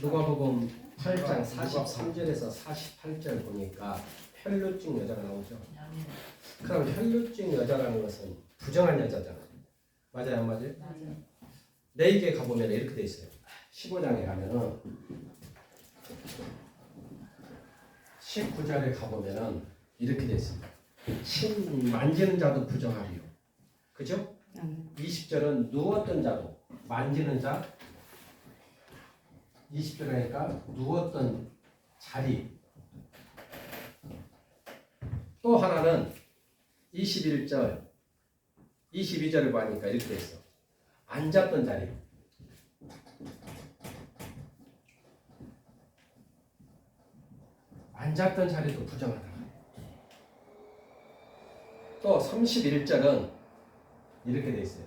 누가복음 8장 43절에서 48절 보니까 혈루증 여자가 나오죠. 그럼 혈루증 여자라는 것은 부정한 여자잖아요. 맞아요, 안 맞아요? 맞아요. 레이기에 가보면 이렇게 돼 있어요. 15장에 가면은 19절에 가보면은 이렇게 돼 있습니다. 침 만지는 자도 부정하리요. 그죠? 20절은 누웠던 자도 만지는 자 20절 하니까 누웠던 자리. 또 하나는 21절 22절을 보니까 이렇게 돼 있어. 앉았던 자리. 앉았던 자리도 부정하다. 또 31절은 이렇게 돼 있어요.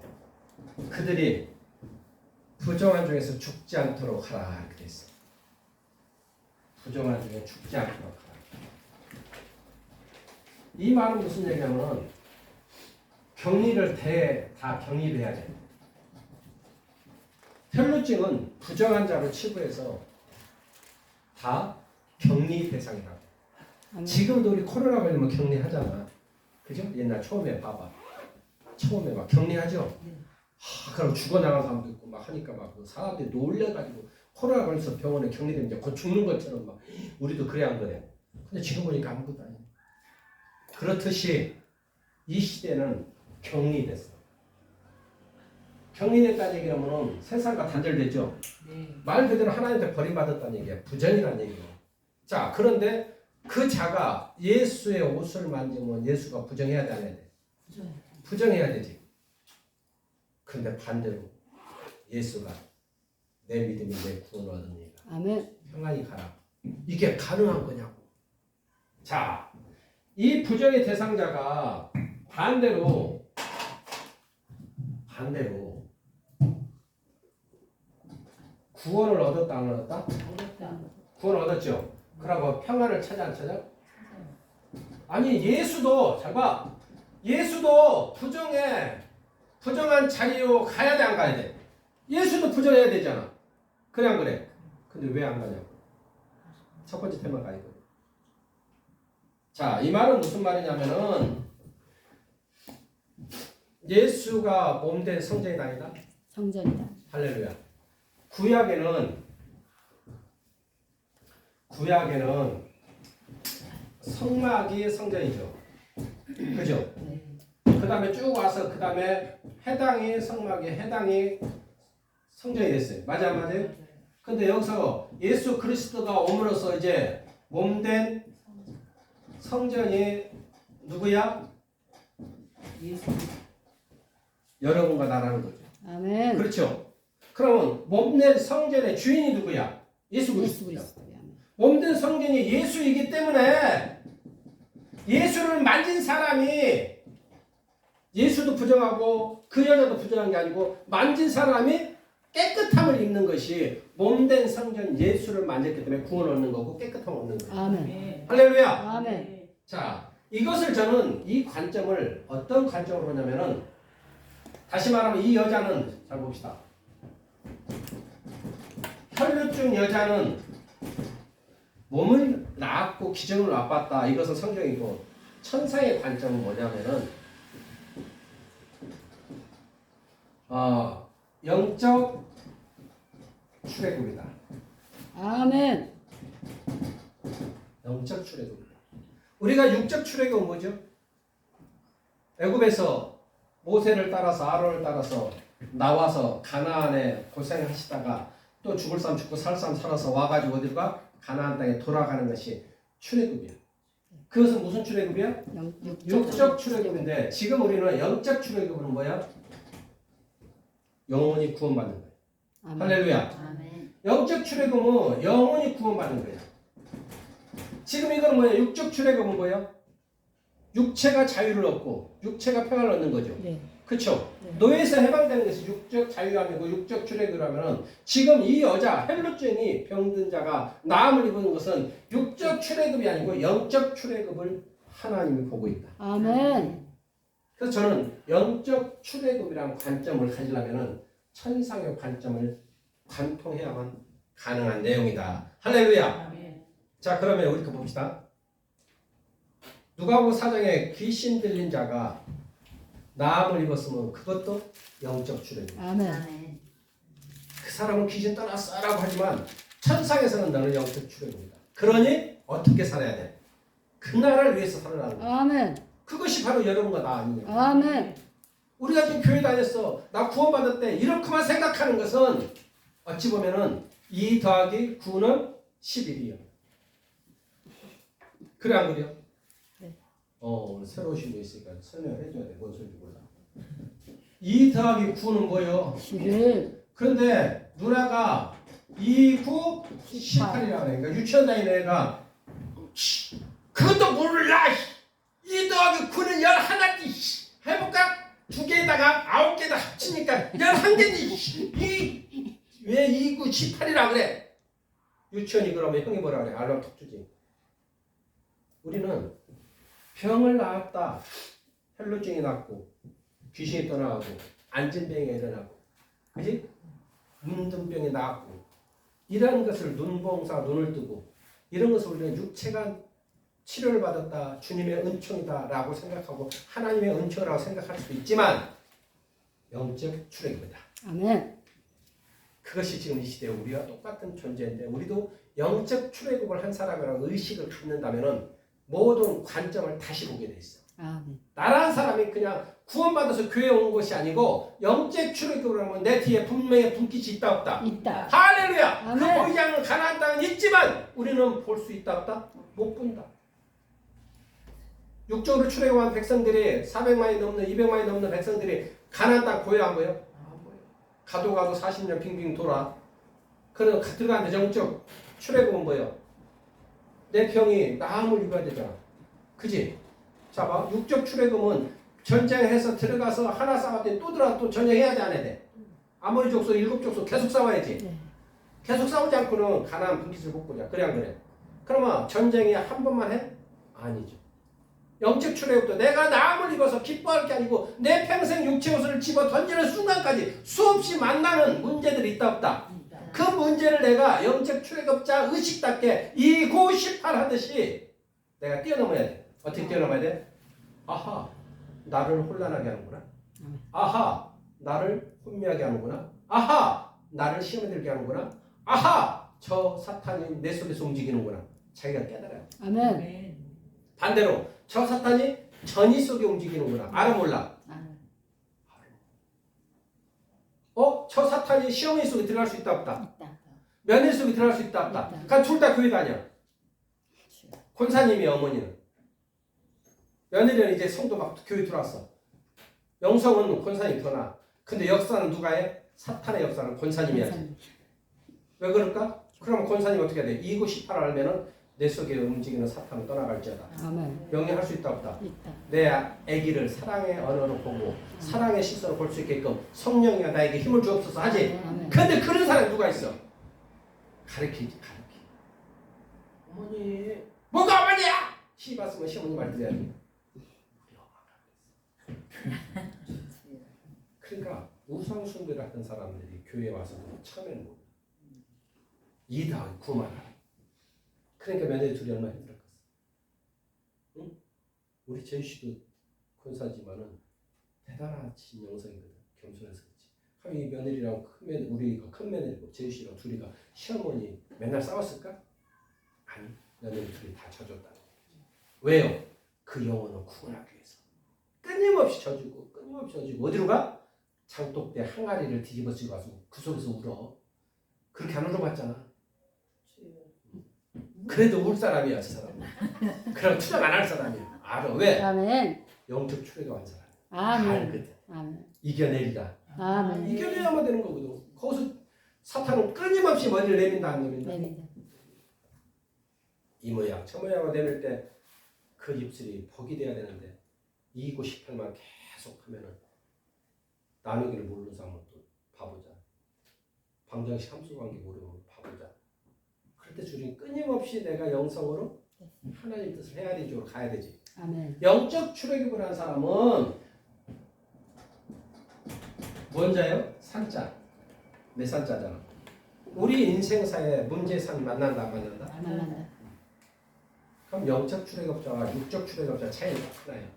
그들이 부정한 중에서 죽지 않도록 하라 이렇게 돼 있어요. 부정한 중에 죽지 않도록 하라. 이 말은 무슨 얘기냐면 격리를 다 격리해야 돼. 혈루증은 부정한 자로 치부해서 다 격리 대상이라고. 지금도 우리 코로나 걸리면 격리하잖아. 그죠? 옛날 처음에 봐봐. 처음에 막 격리하죠? 그럼 죽어나간 사람도 있고 막 하니까 막 사람들이 놀래가지고 코로나 걸려서 병원에 격리되면 이제 곧 죽는 것처럼 막 우리도 그래야 한 거래. 근데 지금 보니까 아무것도 아니야. 그렇듯이 이 시대는 격리됐어. 격리됐다는 얘기라면 세상과 단절되죠. 말 그대로 하나님한테 버림받았다는 얘기야. 부정이라는 얘기야. 자, 그런데 그 자가 예수의 옷을 만지면 예수가 부정해야 돼, 안 해야 돼? 부정해야 되지. 근데 반대로 예수가 내 믿음이 내 구원을 얻으니까 아멘. 평안히 가라. 이게 가능한 거냐고. 자, 이 부정의 대상자가 반대로 구원을 얻었다 안 얻었다? 구원을 얻었죠. 그러고 평안을 찾아 안 찾아? 아니 예수도 잘 봐. 예수도 부정한 자리로 가야 돼 안 가야 돼? 예수도 부정해야 되잖아. 그래 안 그래? 근데 왜 안 가냐고. 첫 번째 테마 가이거든. 자, 이 말은 무슨 말이냐면은 예수가 몸된 성전이 아니다. 성전이다. 할렐루야. 구약에는 성막이 성전이죠. 그죠? 그 다음에 쭉 와서 그 다음에 해당이 성전이 됐어요. 맞아요? 근데 여기서 예수 그리스도가 옴으로써 이제 몸된 성전이 누구야? 예수. 여러분과 나라는 거죠. 아멘. 그렇죠? 그러면 몸된 성전의 주인이 누구야? 예수 그리스도야. 몸된 성전이 예수이기 때문에 예수를 만진 사람이 예수도 부정하고 그 여자도 부정한 게 아니고 만진 사람이 깨끗함을 입는 것이 몸된 성전 예수를 만졌기 때문에 구원을 얻는 거고 깨끗함을 얻는 거예요. 아멘. 할렐루야. 아멘. 자, 이것을 저는 이 관점을 어떤 관점으로 보냐면은 다시 말하면 이 여자는 잘 봅시다. 혈루증 여자는 몸을 낳았고 기정을 맛봤다. 이것은 성경이고 천사의 관점은 뭐냐면은 영적 출애굽이다. 아멘. 영적 출애굽이다. 우리가 육적 출애굽은 뭐죠? 애굽에서 모세를 따라서 아론을 따라서 나와서 가나안에 고생하시다가 또 죽을 사람 죽고 살 사람 살아서 와가지고 어디로 가? 가나안 땅에 돌아가는 것이 출애굽이야. 그것은 무슨 출애굽이야? 육적 출애굽인데 지금 우리는 영적 출애굽은 뭐야? 영혼이 구원받는 거야. 아멘. 할렐루야. 아멘. 영적 출애굽은 영혼이 구원받는 거야. 지금 이건 뭐야? 육적 출애굽은 뭐야? 육체가 자유를 얻고 육체가 평안을 얻는 거죠. 네. 그렇죠? 네. 노예에서 해방되는 것이 육적 자유함이고 육적 출애굽이라면은 지금 이 여자 헬루증이 병든 자가 나음을 입은 것은 육적 출애굽이 아니고 영적 출애굽을 하나님이 보고 있다. 아멘. 그래서 저는 영적 출애굽이라는 관점을 가지려면은 천상의 관점을 관통해야만 가능한 내용이다. 할렐루야. 아멘. 자, 그러면 우리 그 봅시다. 누가복음 4장에 귀신 들린 자가 나음을 입었으면 그것도 영적 출애굽. 아멘. 그 사람은 귀신 떠났어라고 하지만 천상에서는 너는 영적 출애굽이다. 그러니 어떻게 살아야 돼? 그 나라를 위해서 살아가는 거야. 아멘. 그것이 바로 여러분과 나 아니냐. 아멘. 우리가 지금 교회 다녔어. 나 구원받았대. 이렇게만 생각하는 것은 어찌 보면은 2 더하기 9는 11이야. 그래 안 그래요? 네. 오늘 새로 오신 분 있으니까 설명을 해줘야 돼. 뭔 소리인지 몰라. 2 더하기 9는 뭐예요? 11. 그런데 누나가 2, 9, 18이라고 해. 그러니까 유치원 다니는 애가 그것도 몰라. 2 더하기 9는 11지. 해볼까? 2개에다가 9개에다 합치니까 11개지. 왜 2, 9, 18이라 그래? 유치원이 그러면 형이 뭐라 그래? 알람 톡 주지. 우리는 병을 낳았다. 혈루증이 났고 귀신이 떠나가고 안진병이 일어나고 그지? 문둥병이 나았고 이런 것을 눈봉사 눈을 뜨고 이런 것을 우리는 육체가 치료를 받았다. 주님의 은총이다 라고 생각하고 하나님의 은총이라고 생각할 수도 있지만 영적 출애굽이다. 아멘. 그것이 지금 이 시대에 우리와 똑같은 존재인데 우리도 영적 출애굽을 한 사람이라고 의식을 갖는다면 모든 관점을 다시 보게 돼 있어. 아멘. 나라는 사람이 그냥 구원받아서 교회에 온 것이 아니고 영적 출애굽을 하면 내 뒤에 분명히 분깃이 있다 없다? 있다. 할렐루야! 그 아멘. 보이지 않는 가나안 땅은 있지만 우리는 볼 수 있다 없다? 못 본다. 육적으로 출애굽한 백성들이 400만이 넘는 200만이 넘는 백성들이 가나안 땅 보여 안 보여? 가도 40년 빙빙 돌아. 그래도 들어가는데 영적 출애굽은 뭐예요? 내 병이 나음을 입어야 되잖아. 그지? 자 봐. 육적 출애굽은 전쟁해서 들어가서 하나 싸웠더니 또 들어가 또 전쟁해야 돼 안 해야 돼? 아무리 족속 7족속 계속 싸워야지. 네. 계속 싸우지 않고는 가나안 분깃을 못 보자. 그래 안 그래? 그러면 전쟁이 한 번만 해? 아니죠. 영적 출애굽도 내가 나음을 입어서 기뻐할 게 아니고 내 평생 육체 옷을 집어 던지는 순간까지 수없이 만나는 문제들이 있다 없다. 그 문제를 내가 영적 출애굽자 의식답게 2, 9, 18 하듯이 내가 뛰어넘어야 돼. 어떻게 뛰어넘어야 돼? 아하, 나를 혼란하게 하는구나. 아하, 나를 혼미하게 하는구나. 아하, 나를 시험에 들게 하는구나. 아하, 저 사탄이 내 속에서 움직이는구나. 자기가 깨달아요. 아멘. 반대로 저 사탄이 전이 속에 움직이는구나. 알아 몰라? 저 사탄이 시험의 속에 들어갈 수 있다 없다? 있다. 며느리 속에 들어갈 수 있다 없다? 있다. 그러니까 둘 다 교회 다녀. 권사님이 어머니는. 며느리는 이제 성도 막 교회 들어왔어. 영성은 권사님이 더 나아. 근데 역사는 누가 해? 사탄의 역사는 권사님이 하지. 왜 그럴까? 그러면 권사님 어떻게 해야 돼? 2, 9, 18 알면은 내 속에 움직이는 사탄은 떠나갈지어다. 아멘. 명령할 수 있다 없다? 있다. 내 아기를 사랑의 언어로 보고 사랑의 시선으로 볼 수 있게끔 성령이가 나에게 힘을 주옵소서 하지. 아멘. 근데 그런 사람이 누가 있어? 가르치지. 어머니 뭐가 어머니야? 시 봤으면 시어머니 말 들어야 돼. 그러니까 우상 숭배를 하던 사람들이 교회에 와서 처음에는 뭐 2 더하기 9만 하라. 그러니까 며느리 둘이 얼마나 힘들었겠어. 응? 우리 제이씨도 권사지만은 대단하신 영성이거든. 겸손해서 그렇지. 그럼 이 며느리랑 우리가 큰 며느리고 제이씨랑 둘이가 시어머니 맨날 싸웠을까? 아니, 며느리 둘이 다 져줬다는 거지. 왜요? 그 영혼을 구원하기 위해서. 끊임없이 져주고 어디로 가? 장독대 항아리를 뒤집어지고 와서 그 속에서 울어. 그렇게 안 울어봤잖아. 그래도 울 사람이야, 저 사람은. 그럼 투정 안 할 사람이야. 알아. 왜? 아멘. 영적 출애굽한 사람. 아멘. 알거든. 아멘. 이겨내리라. 아멘. 이겨내야만 되는 거거든. 거기서 사탄은 끊임없이 머리를 내민다 안 내민다. 내민다. 이 모양 저 모양을 내밀 때 그 입술이 복이 돼야 되는데 2, 9, 18만 계속 하면은 나누기를 모르는 사람은 또 바보자. 방정식 함수관계 모르면 바보자. 그럴 때 주님 끊임없이 내가 영성으로 하나님 뜻을 헤아린 쪽으로 가야 되지. 아멘. 영적 출애굽을 한 사람은 뭔 자요? 산자. 몇 산자잖아. 우리 인생사에 문제산 만난다 안 만난다? 만난다. 그럼 영적 출애굽자와 육적 출애굽자 차이가 크나요?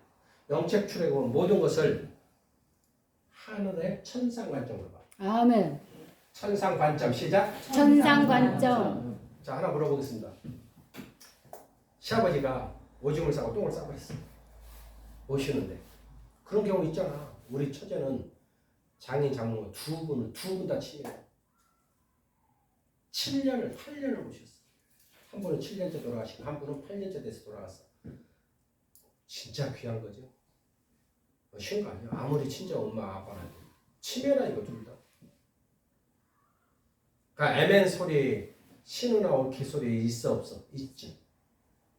영적 출애굽은 모든 것을 하늘의 천상 관점으로 봐. 아멘. 천상 관점 시작. 천상 관점. 자, 하나 물어보겠습니다. 시아버지가 오줌을 싸고 똥을 싸고 있어. 오시는데 그런 경우 있잖아. 우리 처제는 장인 장모 두 분 다 치매요. 8년을 모셨어. 한 분은 7년째 돌아가시고 한 분은 8년째 돼서 돌아갔어. 진짜 귀한 거죠. 쉬운 거 아니야. 아무리 친정 엄마 아빠는 치매라 이거 둘 다. 그러니까 애맨 소리 신우나 옳기 소리 있어 없어? 있지.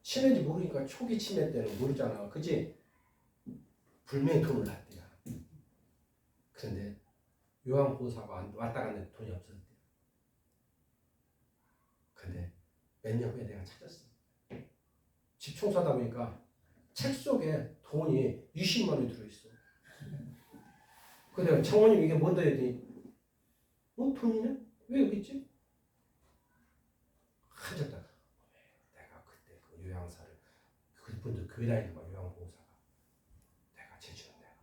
치매인지 모르니까 초기 치매 때는 모르잖아. 그지? 불명히 돈을 났대요. 그런데 요한보호사가 왔다 갔는데 돈이 없었대. 근데 몇 년 후에 내가 찾았어. 집 청소하다 보니까 책 속에 돈이 20만 원이 들어있어. 그래서 내가 장모님 이게 뭔데 했더니 돈이네? 왜 여기 있지? 하셨다가 내가 그때 그 요양사를 그분들 교회 다니는 거야. 요양보호사가 내가 제주는 내가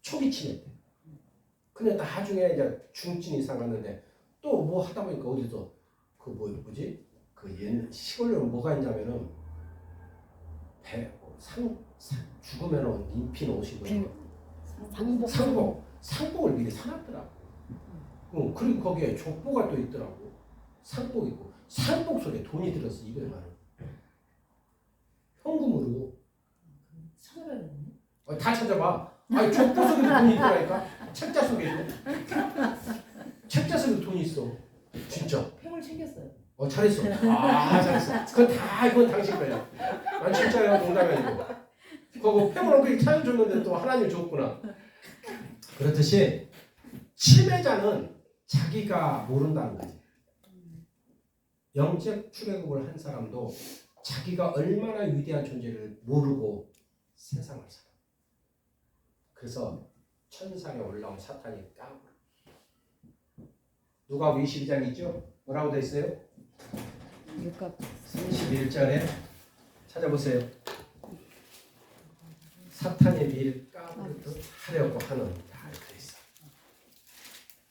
초기 치매 때. 근데 나중에 이제 중증 이상 갔는데 또 뭐 하다 보니까 어디서 그 뭐지? 그 옛날 시골로는 뭐가 있냐면은 죽으면은 인핀 옷이고 상복을 미리 사놨더라고. 그리고 거기에 족보가 또 있더라고. 상복 있고 상복 속에 돈이 들었어. 200만 원. 현금으로. 찾아봐야겠네. 다 찾아봐. 아니 족보 속에도 돈이 있더라니까. 책자 속에도. 책자 속에도 돈이 있어. 진짜. 팽을 챙겼어요. 잘했어. 잘했어. 그건 다 이건 당신 거야. 난 진짜야. 농담이 아니고. 그거 팽을 그렇게 찾아줬는데 또 하나님 줬구나. 그렇듯이 치매자는 자기가 모른다는 거지. 영적 출애굽을 한 사람도 자기가 얼마나 위대한 존재를 모르고 세상을 살아. 그래서 천상에 올라온 사탄이 까불어. 누가복음 22장 있죠? 뭐라고 돼 있어요? 31절에 찾아보세요. 사탄의 미를 까부르듯 하려고 하는 다 이렇게 있어.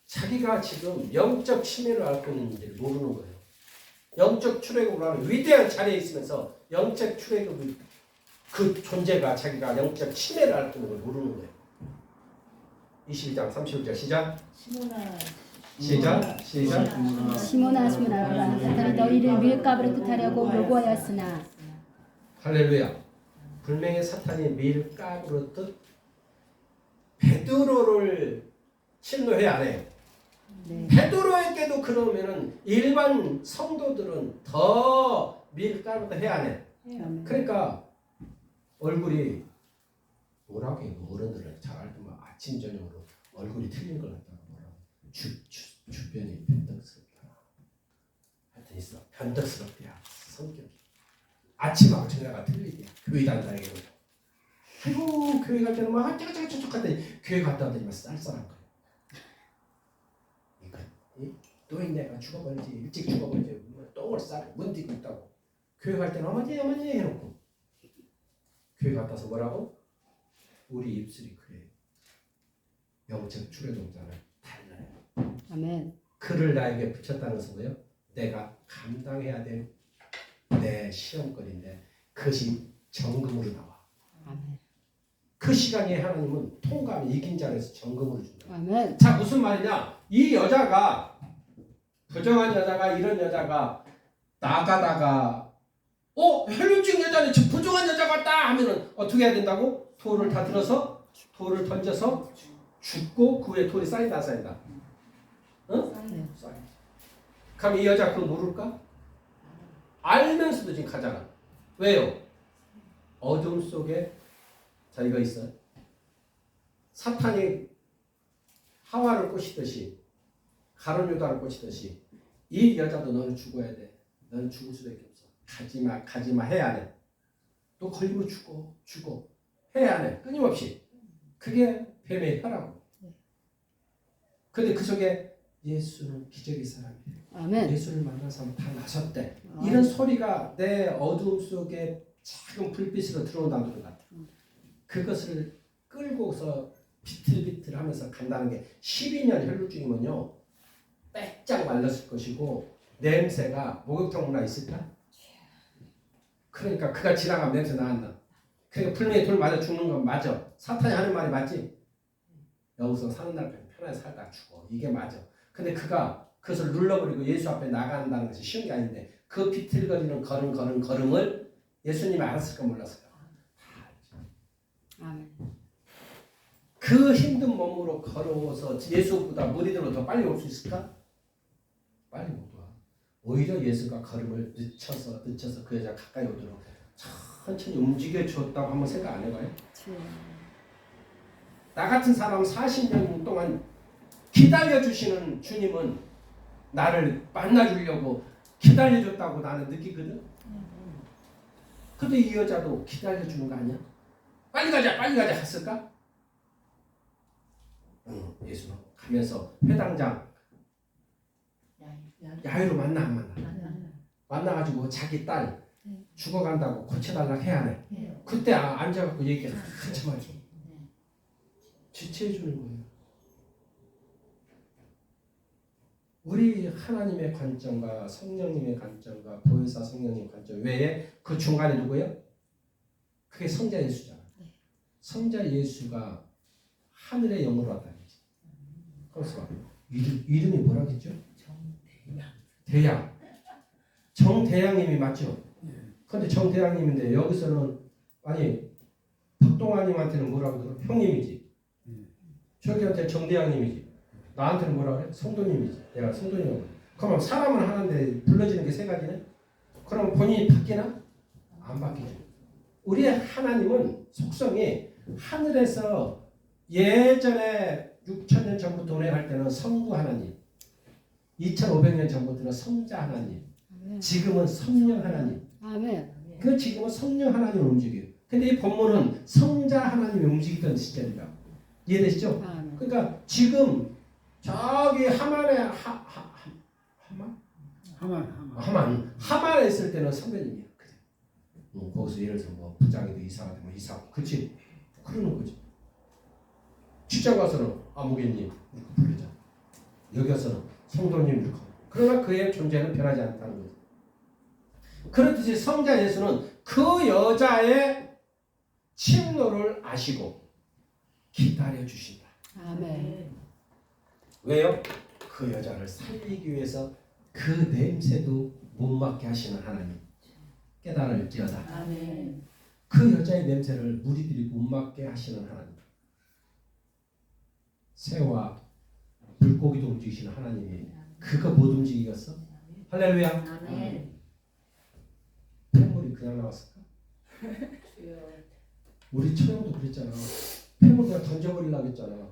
자기가 지금 영적 치매를 앓고 있는지를 모르는 거예요. 영적 출애굽을 하는 위대한 자리에 있으면서 영적 출애굽 그 존재가 자기가 영적 치매를 앓고 있는 걸 모르는 거예요. 22장 31절 시작. 시작. 시몬아 사탄이 너희를 밀가부로 뜻하려고 요구하였으나 할렐루야. 불명의 사탄이 밀가부르듯 베드로를 침노해 안 해. 네. 베드로에게도 그러면은 일반 성도들은 더 밀가부르듯 해 안 해. 그러니까 얼굴이 뭐라고 해. 어른들은 잘 알지만 아침 저녁으로 얼굴이 틀린 걸 갖다가 뭐라고 주변이 변덕스럽다. 하여튼 있어. 변덕스럽대야 성격이. 아침하고 저녁하고 틀리대요. 교회 다니다니고. 아이고 교회 갈 때는 막 쩌쩌쩌쩌 갔더니 교회 갔다 왔더니 막 쌀쌀한 거야. 또 내가 죽어버리지. 일찍 죽어버리지. 똥을 싸고 문디고 있다고. 교회 갈 때는 어머니 해놓고 교회 갔다 와서 뭐라고? 우리 입술이 그래. 영적 출애굽자는 달라요. 아멘. 그를 나에게 붙였다는 것은 뭐예요? 내가 감당해야 될 내 시험거리인데 그것이 정금으로 나와. 아멘. 그 시간에 하나님은 통감이 이긴 자에서 정금으로 준다. 아멘. 자 무슨 말이냐? 이 여자가 부정한 여자가 이런 여자가 나가다가 혈류증 여자는 부정한 여자 같다 하면은 어떻게 해야 된다고? 돌을 다 들어서 돌을 던져서 죽고 그 위에 돌이 쌓인다 안 쌓인다? 응? 네. 쌓인다. 그럼 이 여자 그거 모를까? 알면서도 지금 가잖아. 왜요? 어둠 속에 자기가 있어요. 사탄이 하와를 꼬시듯이 가룟 유다를 꼬시듯이 이 여자도 너는 죽어야 돼. 너는 죽을 수밖에 없어. 가지마 해야 안 해. 또 걸리면 죽어 해야 안 해. 끊임없이. 그게 뱀의 혀라고. 근데 그 속에 예수는 기적의 사람이에요. 아멘. 예수를 만나서 다 나섰대. 이런 소리가 내 어두움 속에 작은 불빛으로 들어온다는 것 같아. 그것을 끌고서 비틀비틀하면서 간다는 게 12년 혈루 중이면요 빼짝 말랐을 것이고 냄새가 목욕탕 문화 있을까? 그러니까 그가 지나가면 냄새 나간다. 그러니까 불명예 돌 맞아 죽는 건 맞아. 사탄이 하는 말이 맞지? 여기서 사는 날까지 편하게 살다 죽어. 이게 맞아. 근데 그가 그것을 눌러버리고 예수 앞에 나간다는 것이 쉬운 게 아닌데 그 비틀거리는 걸음을 예수님이 알았을까 몰랐을까? 아멘. 그 힘든 몸으로 걸어서 예수보다 무리들로 더 빨리 올 수 있을까? 빨리 못 와. 오히려 예수가 걸음을 늦춰서 그 여자 가까이 오도록 천천히 움직여 줬다고 한번 생각 안 해봐요? 나 같은 사람 40년 동안 기다려주시는 주님은 나를 만나주려고 기다려줬다고 나는 느끼거든. 근데 이 여자도 기다려주는 거 아니야? 빨리 가자 했을까? 응, 예수는 가면서 회당장 야유로 만나 안 만나? 만나가지고 자기 딸 죽어간다고 고쳐달라고 해야 하네. 그때 앉아갖고 얘기 한참 하지. 지체해주는 거예요. 우리 하나님의 관점과 성령님의 관점과 보혜사 성령님 관점 외에 그 중간에 누구예요? 그게 성자 예수잖아. 성자 예수가 하늘의 영으로 왔다는 거지. 그래서 이름이 뭐라겠죠? 대양. 정대양님이 맞죠? 그런데 정대양님인데 여기서는 아니 박동아님한테는 뭐라고 들어? 형님이지. 저기한테 정대양님이지. 나한테는 뭐라 그래? 성도님이지. 내가 성도님이라고. 그럼 사람은 하는데 불러지는 게 세 가지네? 그럼 본인이 바뀌나? 안 바뀌죠. 우리의 하나님은 속성이 하늘에서 예전에 6,000년 전부터 운행할 때는 성부 하나님, 2,500년 전부터는 성자 하나님, 지금은 성령 하나님. 아멘. 그 지금은 성령 하나님을 움직여요. 근데 이 본문은 성자 하나님이 움직이던 시절이다. 이해되시죠? 아멘. 그러니까 지금 저기 하만에 있을 때는 선배님이야. 거기서 예를 들어 뭐 부장이도 이사가 되면 이사, 그치? 그러는 거지. 직장 가서는 아무개님 이렇게 부르자. 여기 가서는 성도님 이렇게. 그러나 그의 존재는 변하지 않다는 거지. 그렇듯이 성자 예수는 그 여자의 침노를 아시고 기다려 주신다. 아멘. 왜요? 그 여자를 살리기 위해서 그 냄새도 못 맡게 하시는 하나님. 깨달을지어다. 아멘. 그 여자의 냄새를 무리들이 못 맡게 하시는 하나님. 새와 물고기도 움직이시는 하나님이 그거 못 움직이겠어? 할렐루야. 아멘. 폐물이 그냥 나왔을까? 우리 처형도 그랬잖아. 폐물 그냥 던져버리려고 했잖아.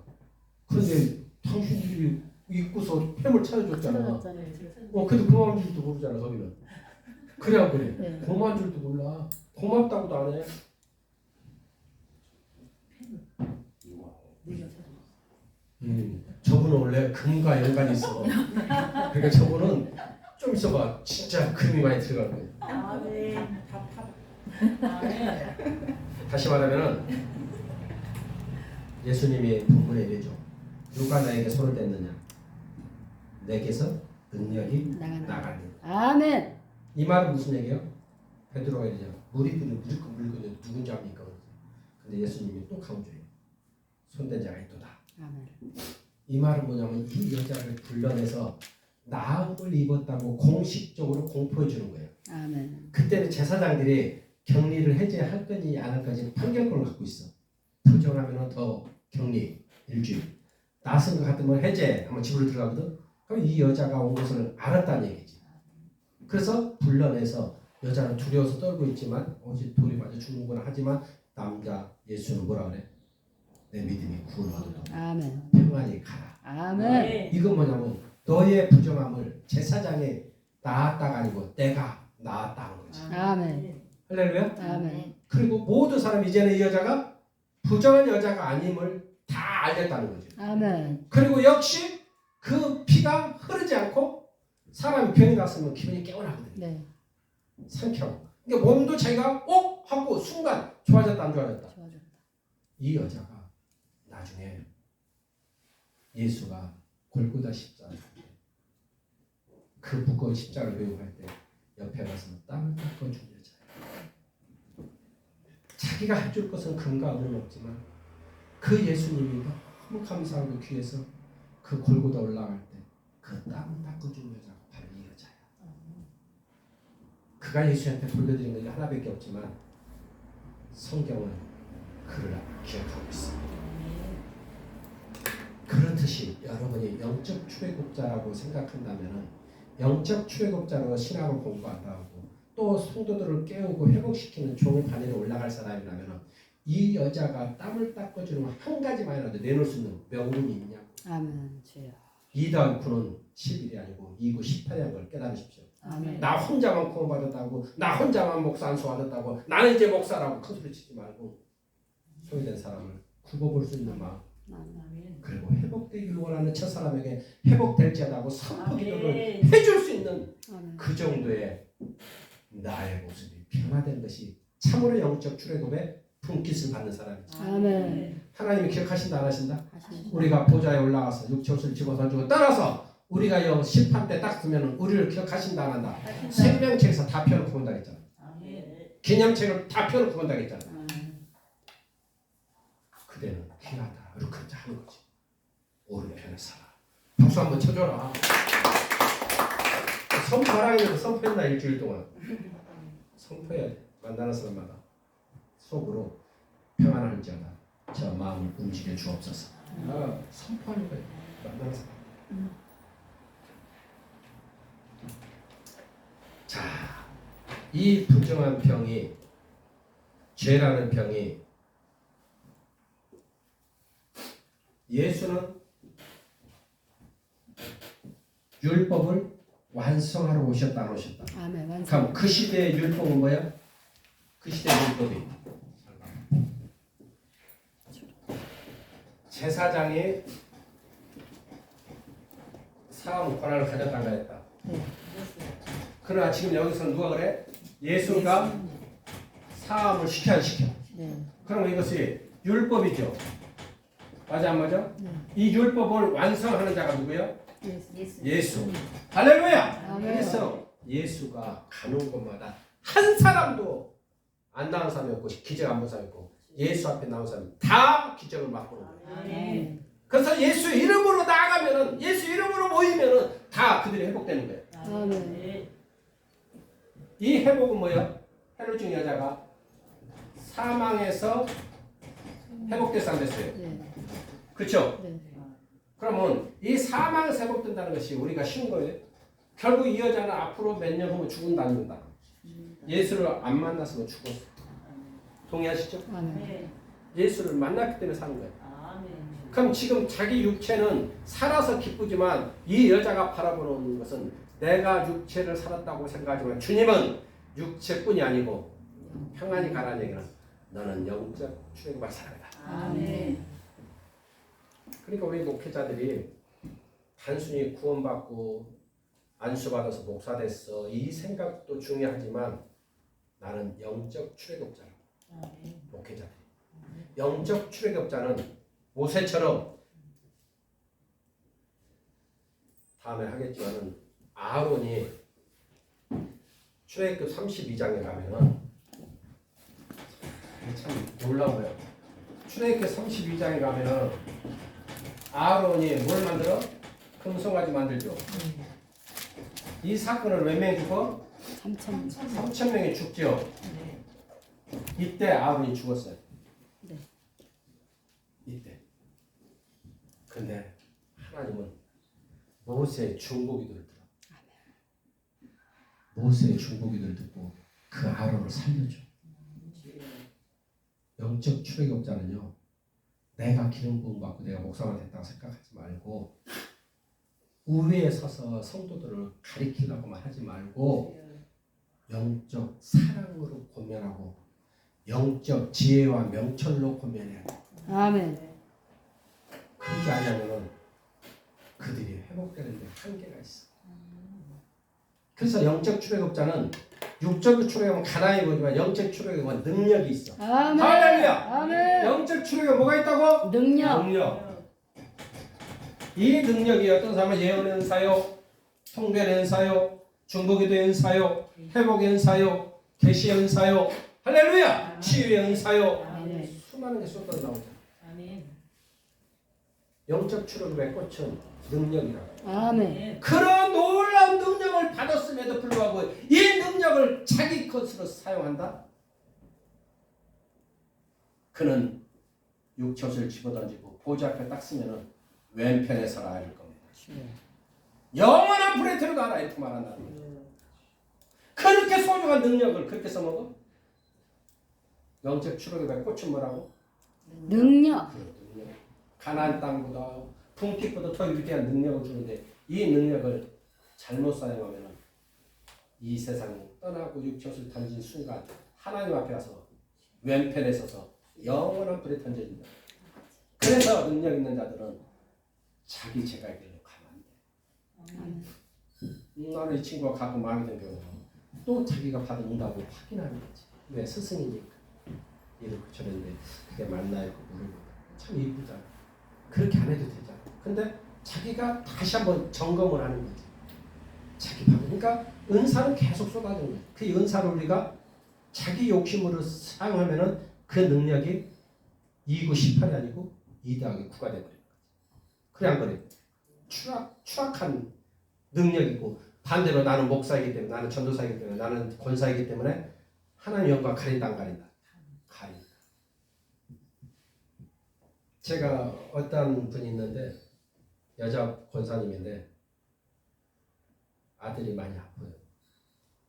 그런데 당신들이 입고서 폐물 찾아줬잖아. 근데 고마운 줄도 모르잖아. 거기는. 그래 안 그래? 네. 고마운 줄도 몰라. 고맙다고도 안 해. 저분은 원래 금과 연관이 있어. 그러니까 저분은 좀 있어봐. 진짜 금이 많이 들어갈 거야. 아멘. 다시 말하면은 예수님이 본문에 이래죠. 누가 나에게 손을 댔느냐? 내게서 능력이 나가니. 아멘. 이 말은 무슨 얘기예요? 베드로가 이러죠. 무리들은 무조건 물고 있는데 누군지 압니까? 근데 예수님이 또 강조해요. 손댄 자가 있도다. 아멘. 이 말은 뭐냐면 이 여자를 불러내서 나음을 입었다고 공식적으로 공포해 주는 거예요. 아멘. 그때는 제사장들이 격리를 해제할 거니 안 할 거니 판결권을 갖고 있어. 부정하면 더 격리 일주일. 나선 것 같으면 해제 한번 집으로 들어가거든. 그럼 이 여자가 온 것을 알았다는 얘기지. 그래서 불러내서 여자는 두려워서 떨고 있지만 어제 돌이 맞아 죽는구나 하지만 남자 예수는 뭐라 그래? 내 믿음이 구원하도록 아멘. 평안히 가라. 아멘. 이건 뭐냐면 너의 부정함을 제사장이 낳았다가 아니고 내가 낳았다는 거지. 아멘. 할렐루야. 아멘. 그리고 모든 사람이 이제는 이 여자가 부정한 여자가 아님을 다 알겠다는 거죠. 아멘. 그리고 역시 그 피가 흐르지 않고 사람이 병이 났으면 기분이 깨어나거든요. 네. 상쾌하고. 그러니까 몸도 자기가 하고 순간 좋아졌다 안 좋아졌다. 좋아졌다. 이 여자가 나중에 예수가 골고다 십자가를 때 그 무거운 십자가를 메고 갈 때 옆에 가서 땀을 닦아준 여자예요. 자기가 해줄 것은 금과 은은 없지만 그 예수님이 너무 감사하고 귀해서 그 골고다 올라갈 때 그 땀을 닦아준 여자가 바로 이 여자야. 그가 예수한테 돌려드린 것이 하나밖에 없지만 성경은 그를 기억하고 있습니다. 그렇듯이 여러분이 영적 출애굽자라고 생각한다면 영적 출애굽자로 신학을 공부한다고 또 성도들을 깨우고 회복시키는 종의 반열에 올라갈 사람이라면 이 여자가 땀을 닦아주는 한 가지만이라도 내놓을 수 있는 명분이 있냐고. 아멘. 주여. 2-9는 11이 아니고 2-9 18이라는 걸 깨달으십시오. 아멘. 나 혼자만 구원받았다고 나 혼자만 목사 안수 받았다고 나는 이제 목사라고 큰소리 치지 말고 소외된 사람을 굽어볼 수 있는 마음 아멘. 그리고 회복되기를 원하는 첫사람에게 회복될지어다고 선포기도를 아멘. 해줄 수 있는 아멘. 그 정도의 나의 모습이 변화되는 것이 참으로 영적 출애굽의 분깃을 받는 사람이지. 아멘. 하나님이 기억하신다 안 하신다? 하십니다. 우리가 보좌에 올라가서 육체옷을 집어던지고 떠나서 우리가 영 심판 때 딱 쓰면 우리를 기억하신다 안 한다? 생명책에서 다 펴놓고 본다 했잖아. 기념책을 다 펴놓고 본다 했잖아. 그대는 귀하다 이렇게 하는 거지. 오른편에 살아. 박수 한번 쳐줘라. 선포하라 했는데 선포했나 일주일 동안. 선포해야 돼. 만나는 사람마다 속으로 평안할지어다 저 마음을 움직여 주옵소서. 선포하는 거예요. 만나는 사람. 자, 이 부정한 병이 죄라는 병이 예수는 율법을 완성하러 오셨다 안 오셨다. 아멘. 완성. 그럼 그 시대의 율법은 뭐야? 그 시대의 율법이 제사장이 사람 권한을 가졌다가 했다. 네. 그러나 지금 여기서 누가 그래? 예수가 사함을 시켜 안 시켜? 네. 그러면 이것이 율법이죠. 맞아 안 맞아? 네. 이 율법을 완성하는 자가 누구야? 예수. 예수. 할렐루야. 아멘. 그래서 예수가 가는 곳마다 한 사람도 안 나온 사람이 없고 기적 안 본 사람이 없고 예수 앞에 나온 사람이 다 기적을 맛보는 거예요. 아멘. 그래서 예수 이름으로 나아가면은 예수 이름으로 모이면은 다 그들이 회복되는 거예요. 아멘. 이 회복은 뭐야? 헤로증 여자가 사망에서 회복돼서 안 됐어요. 네. 그렇죠? 네. 그러면 이 사망에서 회복된다는 것이 우리가 쉬운 거예요. 결국 이 여자는 앞으로 몇 년 후면 죽는다는 거다. 예수를 안 만났으면 죽었어. 동의하시죠? 아멘. 예수를 만났기 때문에 사는 거예요. 그럼 지금 자기 육체는 살아서 기쁘지만 이 여자가 바라보는 것은 내가 육체를 살았다고 생각하지만 주님은 육체뿐이 아니고 평안히 가라는 얘기는 너는 영적 출애굽할 사람이다. 아멘. 그러니까 우리 목회자들이 단순히 구원받고 안수받아서 목사 됐어 이 생각도 중요하지만 나는 영적 출애굽자라고. 목회자들이 영적 출애굽자는 모세처럼 다음에 하겠지만은 아론이 출애굽 32장에 가면은 참 놀라운 거예요. 출애굽 32장에 가면은 아론이 뭘 만들어? 금송아지 만들죠. 이 사건을 몇 명이 죽어? 3,000명이 죽죠. 이때 아론이 죽었어요. 네. 이때. 근데 하나님은 모세의 중보기도를 들어. 모세의 중보기도를 듣고 그 아론을 살려줘. 영적 출애굽자는요. 내가 기름 부음 받고 내가 목사가 됐다고 생각하지 말고 우위에 서서 성도들을 가리키려고만 하지 말고 영적 사랑으로 권면하고 영적 지혜와 명철로 권면해야 돼. 아멘. 그렇지 않으면은 그들이 회복되는데 한계가 있어. 그래서 영적 출애굽자는 육적 출애굽은 가난해 보이지만 영적 출애굽은 능력이 있어. 아멘. 할렐루야. 아멘. 영적 출애굽 뭐가 있다고? 능력. 능력. 이 능력이 어떤 사람은 예언의 은사요, 통변의 은사요, 중보기도의 은사요, 회복의 은사요, 계시의 은사요, 할렐루야! 치유의 은사요. 아멘. 수많은 게 쏟아져 나오잖아. 아멘. 영적 출애굽의 꽃은 능력이라고. 아멘. 그런 놀라운 능력을 받았음에도 불구하고 이 능력을 자기 것으로 사용한다? 그는 육젓을 집어던지고 보좌 앞에 딱 쓰면은 왼편에 서라 할 겁니다. 영원한 불에 들어가라 이렇게 말한다는 거죠. 그렇게 소중한 능력을 그렇게 써먹어? 영적 출애굽의 꽃은 뭐라고? 능력. 그 능력. 가나안 땅보다 풍빛보다 더 위대한 능력을 주는데 이 능력을 잘못 사용하면 이 세상을 떠나고 육젓을 던진 순간 하나님 앞에 와서 왼편에 서서 영원한 불에 던져진다. 그래서 능력 있는 자들은 자기 죄갈 길로 가면 안 돼. 나는 이 친구가 가끔 마음에 든 경우 또 자기가 받은 응답을 확인하는 거지. 왜? 스승이니까. 이렇게 저랬는데 그게 맞나요? 물어보고 참 이쁘잖아. 그렇게 안 해도 되잖아. 근데 자기가 다시 한번 점검을 하는 거지. 자기 받으니까 은사는 계속 쏟아지는 거지. 그 은사를 우리가 자기 욕심으로 사용하면은 그 능력이 2, 9, 18이 아니고 2 더하기 9가 돼버리는 거지. 그래 안 그래? 추악한 능력이고 반대로 나는 목사이기 때문에 나는 전도사이기 때문에 나는 권사이기 때문에 하나님 영광 가린다 안 가린다? 가린다. 제가 어떤 분이 있는데 여자 권사님인데 아들이 많이 아파요.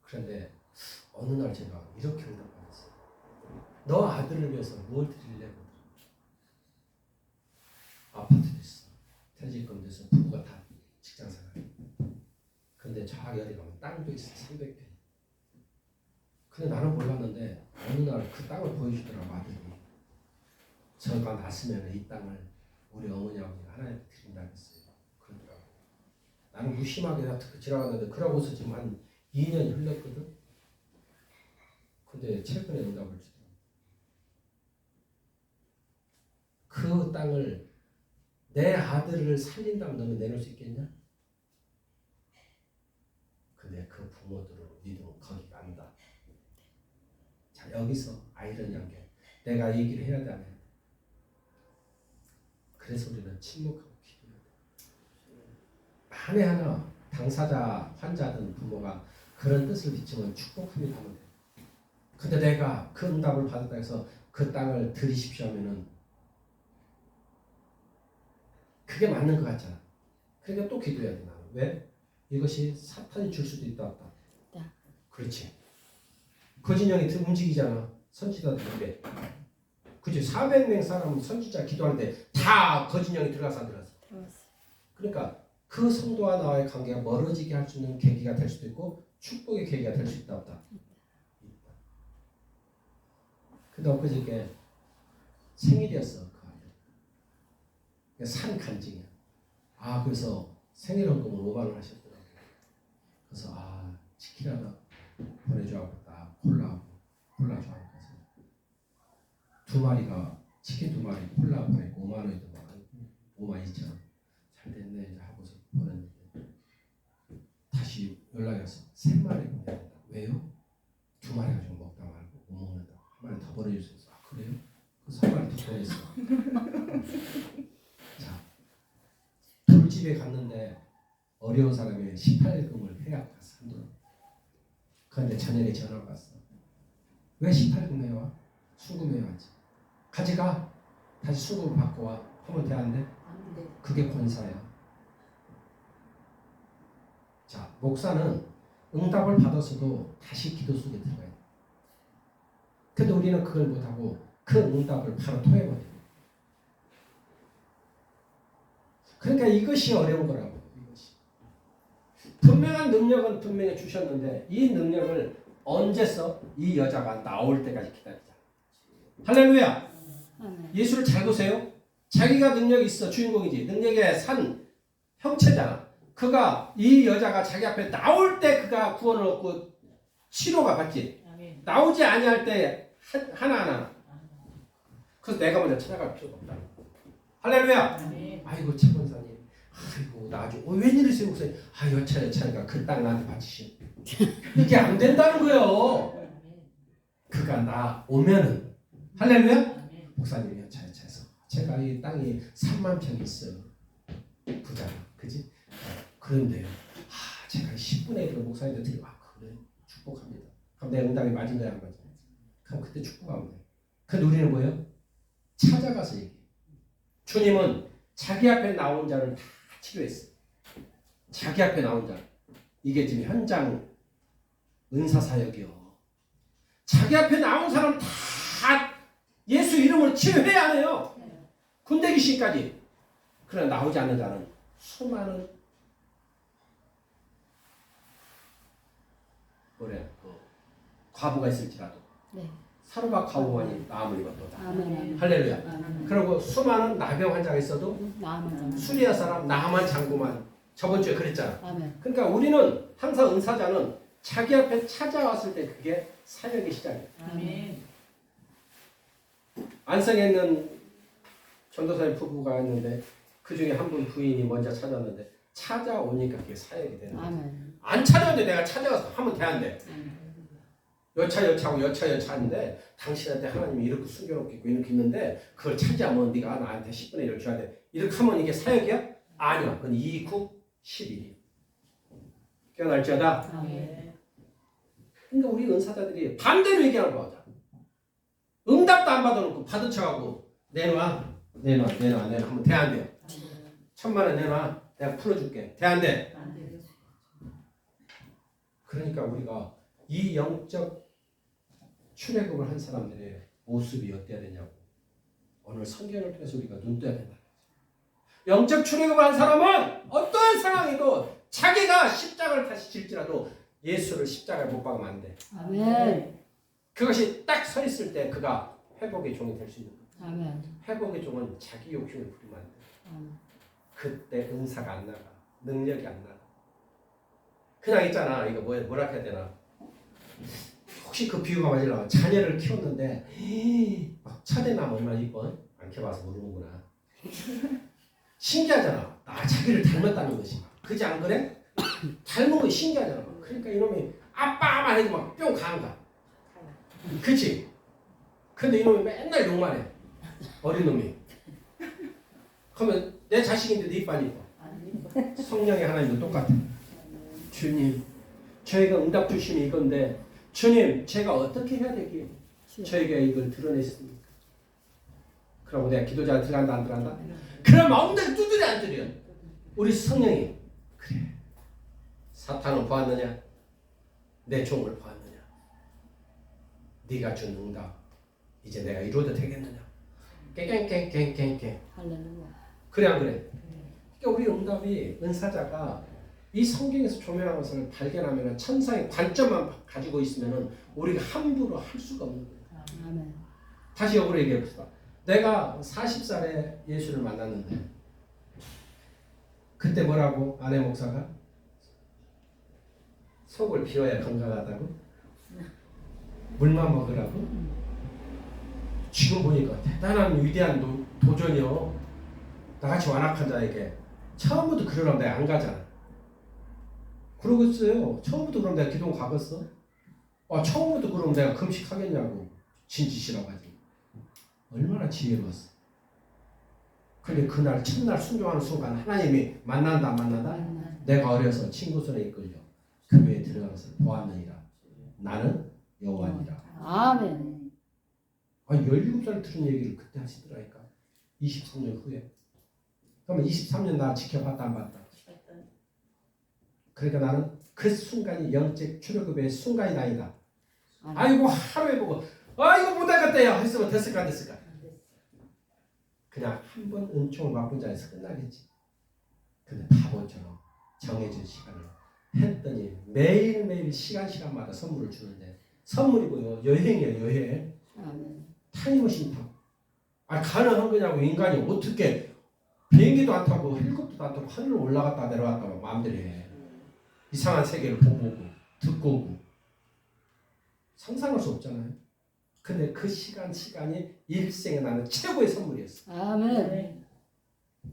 그런데 어느 날 제가 이렇게 응답받았어요. 너 아들을 위해서 뭘 드리려고? 아파트도 있어. 퇴직금도 있어. 부부가 다 직장생활. 근데 저 어디 가면 땅도 있어. 300평. 근데 나는 몰랐는데 어느 날 그 땅을 보여주더라고 아들이. 저가 났으면 이 땅을 우리 어머니 아버지가 하나님께 드린다고 했어요. 그러더라고. 나는 무심하게 지나갔는데 그러고서 지금 한 2년이 흘렀거든. 근데 최근에 응답을 주더라고. 그 땅을 내 아들을 살린다면 너는 내놓을 수 있겠냐? 근데 그 부모들을 믿으면 거기 간다. 자, 여기서 아이러니한 게 내가 얘기를 해야 돼 안 해야 돼? 그래서 우리는 침묵하고 기도해야 돼. 만에 하나 당사자, 환자든 부모가 그런 뜻을 비추면 축복합니다 하면 돼. 근데 내가 그 응답을 받았다 해서 그 땅을 들이십시오 하면은 그게 맞는 것 같잖아. 그러니까 또 기도해야 돼 나는. 왜? 이것이 사탄이 줄 수도 있다 없다. 그렇지. 거진영이 움직이잖아. 선지자들 입에. 그치. 400명 사람 선지자 기도하는데 다 거진영이 들어가서 안 들어갔어. 그러니까 그 성도와 나와의 관계가 멀어지게 할 수 있는 계기가 될 수도 있고 축복의 계기가 될 수 있다 없다. 있다. 근데 엊그저께 생일이었어. 그 아들. 산 간증이야. 아 그래서 생일헌금을 5만 원 하셨더라고요. 그래서 아 치킨 하나 보내줘하고 딱 콜라 좋아하니까 2마리가 치킨 2마리 콜라 보내고 5만 원이 더 5만 2천 원. 잘 됐네 이제 하고서 보냈는데 다시 연락이 왔어. 3마리 보내야 된다. 왜요? 2마리 가지고 먹다 말고 못 먹는다. 1마리 더 보내주세요. 아 그래요? 그래서 1마리 더 보냈어. 자 돌집에 갔는데 어려운 사람이 18금을 해야 갔어. 그런데 저녁에 전화가 왔어. 왜 18금 해와? 수금 해와지. 가져가. 다시 수금 받고 와. 하면 돼 안 돼? 그게 권사야. 자, 목사는 응답을 받았어도 다시 기도 속에 들어가야 돼. 근데 우리는 그걸 못하고 그 응답을 바로 토해버려. 그러니까 이것이 어려운 거라고. 이것이. 분명한 능력은 분명히 주셨는데 이 능력을 언제 써? 이 여자가 나올 때까지 기다리자. 할렐루야. 예수를 잘 보세요. 자기가 능력이 있어. 주인공이지. 능력의 산 형체잖아. 그가 이 여자가 자기 앞에 나올 때 그가 구원을 얻고 치료가 받지. 아멘. 나오지 아니할 때 하나하나. 그래서 내가 먼저 찾아갈 필요가 없다. 할렐루야. 아멘. 아이고 최 권사님. 아이고 나 아주 웬일이세요 목사님. 아 여차니까 그 땅 나한테 바치시. 이게 안 된다는 거예요. 그가 나 오면은 할렐루야. 아멘. 목사님이 여차해서 제가 이 땅이 3만 평이 있어요. 부자 그지? 그런데 제가 10분의 1을 목사님한테 드리고 그래 축복합니다. 그럼 내 응답이 맞은 거야 안 맞은 거야? 그럼 그때 축복하면 돼. 근데 우리는 뭐예요? 찾아가서 얘기해. 주님은 자기 앞에 나온 자를 다 치료했어. 자기 앞에 나온 자. 이게 지금 현장 은사 사역이요. 자기 앞에 나온 사람 다 예수 이름으로 치료해야 해요. 군대 귀신까지. 그러나 나오지 않는 자는 수많은 과부가 있을지라도 네. 사로가 과부만이 나음을 입었도다. 아멘. 할렐루야. 아멘. 그리고 수많은 나병 환자가 있어도 나만 수리아 사람 나만 장구만 저번 주에 그랬잖아. 아멘. 그러니까 우리는 항상 은사자는 자기 앞에 찾아왔을 때 그게 사역의 시작이에요. 아멘. 안성에 있는 전도사님 부부가 있는데 그 중에 한 분 부인이 먼저 찾았는데 찾아오니까 그게 사역이 되는 거야. 아멘. 안 찾아오는데 내가 찾아가서 하면 돼 안 돼? 아멘. 여차하고 여차하는데 당신한테 하나님이 이렇게 숨겨놓고 있고 이렇게 있는데 그걸 차지하면 네가 나한테 10분의 1을 줘야 돼. 이렇게 하면 이게 사역이야? 아니야. 그건 2, 9, 11이야. 깨어날지어다. 아멘. 그러니까 우리 은사자들이 반대로 얘기하는 거야. 응답도 안 받아놓고 받은 척하고 내놔 하면 돼 안 돼? 1,000,000원 내놔. 내가 풀어줄게. 돼 안 돼? 안 돼. 그러니까 우리가 이 영적 출애굽을 한 사람들의 모습이 어때야 되냐고. 오늘 성경을 통해서 우리가 눈 떠야 된다. 영적 출애굽을 한 사람은 어떠한 상황에도 자기가 십자가를 다시 질지라도 예수를 십자가에 못 박으면 안 돼. 아멘. 그것이 딱 서 있을 때 그가 회복의 종이 될 수 있는 거야. 아멘. 회복의 종은 자기 욕심을 부리면 안 돼. 아멘. 그때 은사가 안 나가. 능력이 안 나가. 그냥 있잖아. 이거 뭐라 해야 되나. 혹시 그 비유가 맞으려면 자녀를 키웠는데 막 차대나무 얼마나 이뻐? 안 키워봐서 모르는구나. 신기하잖아. 자기를 닮았다는 것이. 그지 안 그래? 닮은 거 신기하잖아. 그러니까 이놈이 아빠만 해도 막 뿅 가는가. 그치? 근데 이놈이 맨날 욕만 해. 어린 놈이. 그러면 내 자식인데 네 이빨 이뻐. 성령의 하나님도 똑같아. 주님, 저희가 응답 주심이 이건데 주님, 제가 어떻게 해야 되기에 저희가 이걸 드러냈습니까? 그러고 내가 기도자가 들어간다 안 들어간다? 그럼 엉덩이 두드려 안 두드려? 우리 성령이 그래. 사탄은 보았느냐? 내 종을 보았느냐? 네가 준 응답 이제 내가 이루어도 되겠느냐? 깽깽깽깽깽깽. 할렐루야. 그래 안 그래? 그러니까 우리 응답이 은사자가 이 성경에서 조명한 것을 발견하면 천상의 관점만 가지고 있으면 우리가 함부로 할 수가 없는 거예요. 아멘. 다시 역으로 얘기해 봅시다. 내가 40살에 예수를 만났는데 그때 뭐라고 아내 목사가 속을 비워야 건강하다고 물만 먹으라고 지금 보니까 대단한 위대한 도전이요. 나같이 완악한 자에게 처음부터 그러라면 내가 안 가잖아. 그러겠어요. 처음부터 그럼 내가 기도 가겠어? 처음부터 그럼 내가 금식하겠냐고 진짓이라고 하지. 얼마나 지혜로웠어. 근데 그날 첫날 순종하는 순간 하나님이 만난다 안 만난다? 내가 어려서 친구 손에 이끌려 교회에 들어가서 보았느니라. 나는 여호와니라. 아멘. 17살 들은 얘기를 그때 하시더라니까. 23년 후에. 그러면 23년 나 지켜봤다 안 봤다? 그러니까 나는 그 순간이 영적 출애굽의 순간이 아니다. 아이고 하루에 보고 이거 못하겠대요 했으면 됐을까 안 됐을까? 그냥 한 번 은총을 맛본 자에서 끝나겠지. 근데 바보처럼 정해진 시간을 했더니 매일매일 시간마다 선물을 주는데 선물이 뭐예요? 여행이에요. 여행. 아멘. 타임머신 타고. 가능한 거냐고. 인간이 어떻게 비행기도 안 타고 헬리콥터도 안 타고 하늘로 올라갔다 내려갔다 막 마음대로 해. 이상한 세계를 보고 오고 듣고 오고 상상할 수 없잖아요. 근데 그 시간이 일생에 나는 최고의 선물이었어. 아멘.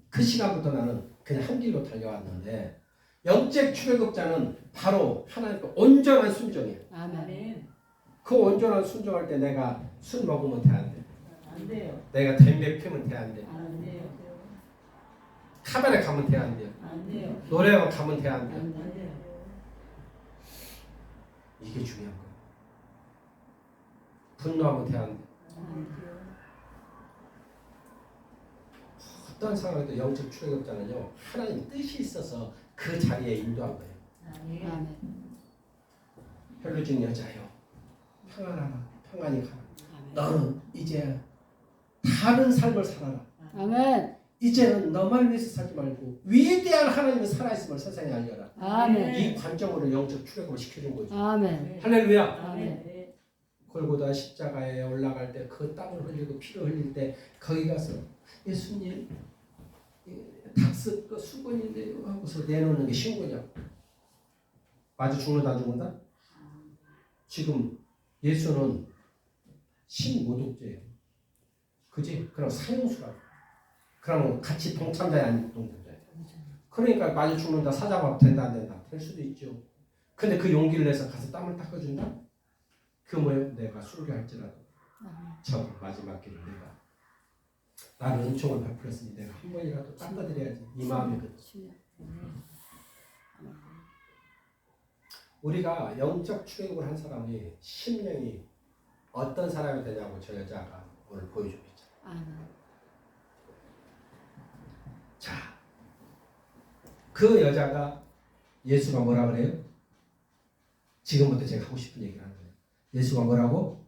그 시간부터 나는 그냥 한 길로 달려왔는데 영적 출애굽자는 바로 하나님께 온전한 순종이에요. 아멘. 그 온전한 순종할 때 내가 술 먹으면 돼 안 돼? 안 돼요. 내가 담배 피우면 돼 안 돼? 안 돼요. 카바레 가면 돼 안 돼요? 안 돼요. 노래방 가면 돼 안 돼요? 안 안 돼. 돼요. 이게 중요한 거예요. 분노하면 돼 안 돼? 안 돼요. 어떤 상황에도 영적 출애굽자는요 하나님 뜻이 있어서 그 자리에 인도한 거예요. 아멘. 아멘. 혈루증 여자여 평안하라 평안히 가라. 아멘. 너는 이제 다른 삶을 살아라. 아멘. 이제는 너만 위해서 살지 말고 위대한 하나님이 살아있음을 세상에 알려라. 아멘. 이 관점으로 영적 출애굽을 시켜준 거죠. 아멘. 할렐루야. 아멘. 골고다 십자가에 올라갈 때 그 땀을 흘리고 피를 흘릴 때 거기 가서 예수님 닥스 그 수건인데요 하고서 내놓는 게 신고냐? 마주 죽는다 안 죽는다? 지금 예수는 신모독죄예요. 그지? 그럼 사형수라고. 그러면 같이 동참자야 아닌 동참자야. 그러니까 마주 죽는다 사자밥 된다 안 된다 될 수도 있죠. 근데 그 용기를 내서 가서 땀을 닦아준다? 그 뭐예요? 내가 순교할지라도 저 마지막 길을 내가 나는 은총을 베풀었으니 내가 한 번이라도 닦아드려야지. 이 마음이 그렇지. 우리가 영적 출애굽을 한 사람이 심령이 어떤 사람이 되냐고 저 여자가 오늘 보여주겠죠. 아멘. 자, 그 여자가 예수가 뭐라 그래요? 지금부터 제가 하고 싶은 얘기를 하는 거예요. 예수가 뭐라고?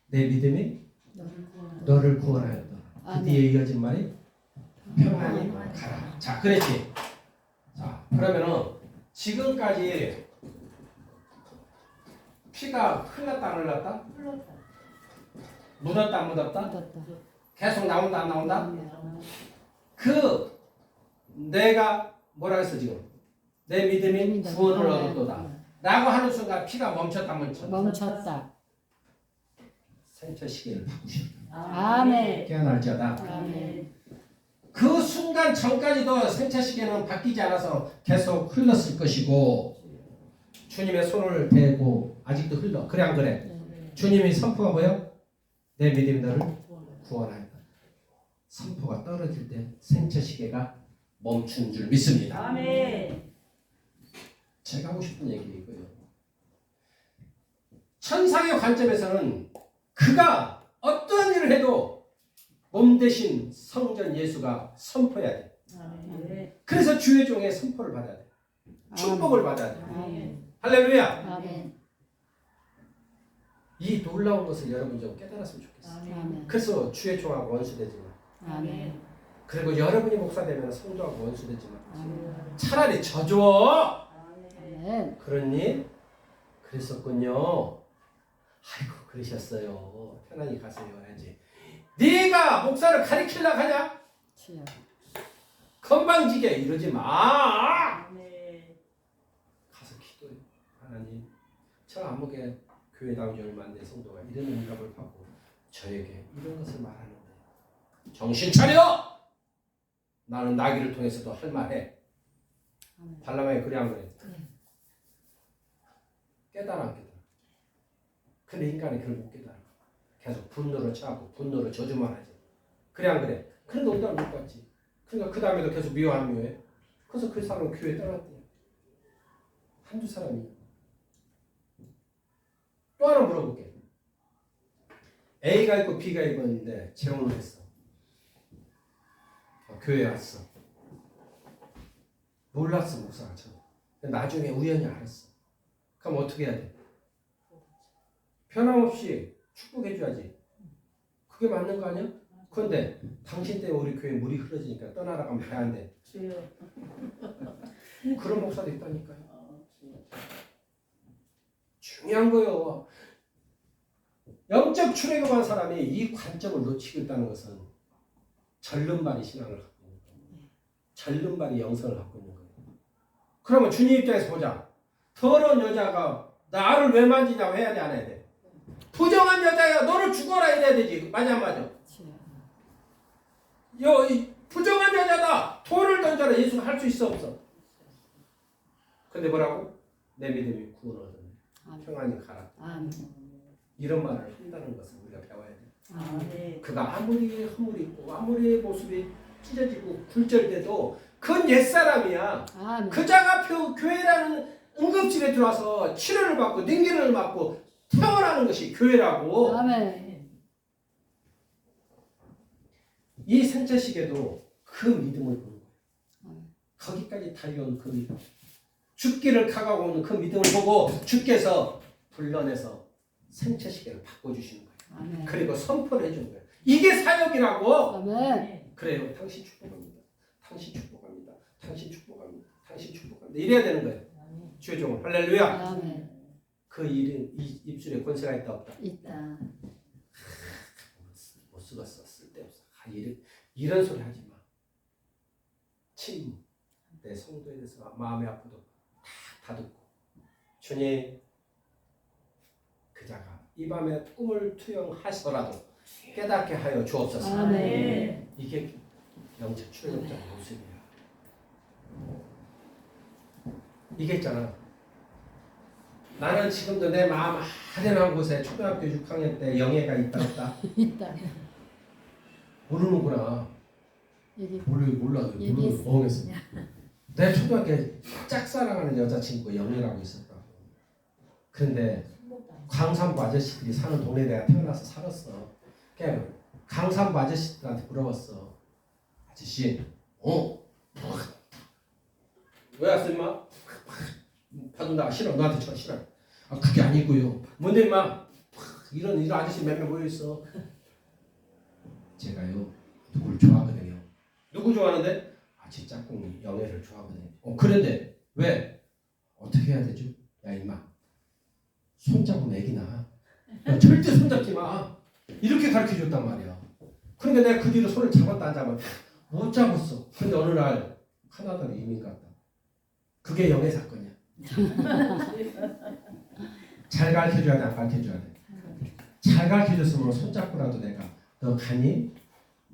내 믿음이 너를 구원하였다. 그 아멘. 뒤에 이어진 말이 평안히 가라. 자, 그랬지. 자, 그러면은 지금까지 피가 흘렀다 안 흘렀다? 흘렀다. 묻었다 안 묻었다? 묻었다. 계속 나온다 안 나온다? 나오나? 그 내가 뭐라 했어 지금? 내 믿음이 구원을 얻었도다 라고 하는 순간 피가 멈췄다 멈췄다? 멈췄다. 생체 시계를 바꾸셨다. 아멘. 깨어날지어다. 아멘. 그 순간 전까지도 생체 시계는 바뀌지 않아서 계속 흘렀을 것이고 주님의 손을 대고 아직도 흘러. 그래 안 그래? 주님이 선포가 뭐예요? 내 믿음이 너를 구원하였다. 선포가 떨어질 때 생체 시계가 멈춘 줄 믿습니다. 아멘. 제가 하고 싶은 얘기 이거예요. 천상의 관점에서는 그가 어떤 일을 해도 몸 대신 성전 예수가 선포해야 돼. 아멘. 그래서 주의 종의 선포를 받아야 돼. 축복을 받아야 돼. 아멘. 할렐루야. 아멘. 이 놀라운 것을 여러분 좀 깨달았으면 좋겠어요. 아멘. 그래서 주의 종하고 원수되지 마. 아멘. 그리고 여러분이 목사 되면 성도하고 원수되지 마. 아멘. 차라리 져줘. 아멘. 그러니 그랬었군요. 아이고 그러셨어요. 편안히 가세요 해야지. 네가 목사를 가리키려고 하냐? 주여. 건방지게 이러지 마. 아멘. 가서 기도해. 하나님 저 암흑의 교회 나온 지 얼마 안 된 성도가 이런 응답을 받고 저에게 이런 것을 말하는데 정신 차려! 나는 나귀를 통해서도 할 말해. 아멘. 발람에게 그래 안 그래? 깨달아 안 깨달아? 근데 인간이 그걸 못 깨달아. 계속 분노로 차고 분노로 저주만 하지. 그래 안 그래? 그런데 응답을 못 받지. 그러니까 그 다음에도 계속 미워하면 미워해. 그래서 그 사람은 교회에 떠났대요. 한두 사람이. 또 하나 물어볼게. A가 있고 B가 있는데 재혼을 했어. 교회에 왔어. 몰랐어 목사가 저. 나중에 우연히 알았어. 그럼 어떻게 해야 돼? 변함없이 축복해줘야지. 그게 맞는 거 아니야? 그런데 당신 때문에 우리 교회 물이 흐러지니까 떠나라 가면 왜 안 돼? 주여. 그런 목사도 있다니까요. 중요한 거요. 영적 출애굽한 사람이 이 관점을 놓치고 있다는 것은 절름발이 신앙을 갖고 있는 거예요. 절름발이 영성을 갖고 있는 거예요. 그러면 주님 입장에서 보자. 더러운 여자가 나를 왜 만지냐고 해야 돼, 안 해야 돼? 부정한 여자야, 너는 죽어라 이래야 되지. 맞아, 안 맞아? 이 부정한 여자다. 돌을 던져라. 예수가 할 수 있어, 없어? 근데 뭐라고? 내 믿음이 구원 얻었네. 평안히 가라. 아멘. 이런 말을 한다는 것을 우리가 배워야 돼. 아멘. 그가 아무리 허물이 있고 아무리 모습이 찢어지고 굴절돼도 그건 옛사람이야. 아멘. 그자가 교회라는 응급실에 들어와서 치료를 받고 능기를 받고 태어나는 것이 교회라고. 아멘. 이 생체식에도 그 믿음을 보는 거예요. 아멘. 거기까지 달려온 그 믿음. 죽기를 각하고 오는 그 믿음을 보고 주께서 불러내서 생체식에를 바꿔주시는 거예요. 아멘. 그리고 선포를 해주는 거예요. 이게 사역이라고. 아멘. 그래요. 당신 축복합니다. 당신 축복합니다. 당신 축복합니다. 당신 축복합니다. 이래야 되는 거예요. 주의 종을 할렐루야. 아멘. 그 일은 이 입술에 권세가 있다 없다. 있다. 못 쓰겠어. 쓸데없어. 이런 소리 하지 마. 침. 내 성도에 대해서 마음이 아프도 다 듣고 주님 그자가 이 밤에 꿈을 투영하시더라도 깨닫게 하여 주옵소서. 아멘. 이게 영적 출애굽자 모습이야. 이게 있잖아. 나는 지금도 내 마음 아련한 곳에 초등학교 6학년 때 영예가 있다 없다? 있다. 모르는구나. 여기 몰라. 얘기했어. 모르겠어. 내 초등학교에 짝사랑하는 여자친구가 영예라고 있었다. 그런데 강산부 아저씨들이 사는 동네에 내가 태어나서 살았어. 그냥 강산부 아저씨들한테 물어봤어. 아저씨, 왜 왔어 임마? 봐준다. 싫어. 너한테 쳐 싫어. 아 그게 아니고요. 뭔데 임마? 이런 아저씨 몇 명 모여 있어. 제가요 누굴 좋아하거든요. 누구 좋아하는데? 아 제 짝꿍이 영애를 좋아하거든요. 그런데 왜? 어떻게 해야 되죠? 야 임마 손잡고 애기나. 야, 절대 손잡지 마. 이렇게 가르쳐 줬단 말이야. 그러니까 내가 그 뒤로 손을 잡았다 안 잡았다 못 잡았어. 근데 어느 날 카나다로 이민 갔다. 그게 영애 사건이야. 잘 가르쳐줘야 돼, 안 가르쳐줘야 돼? 잘 가르쳐줬으면 손잡고라도 내가 너 가니?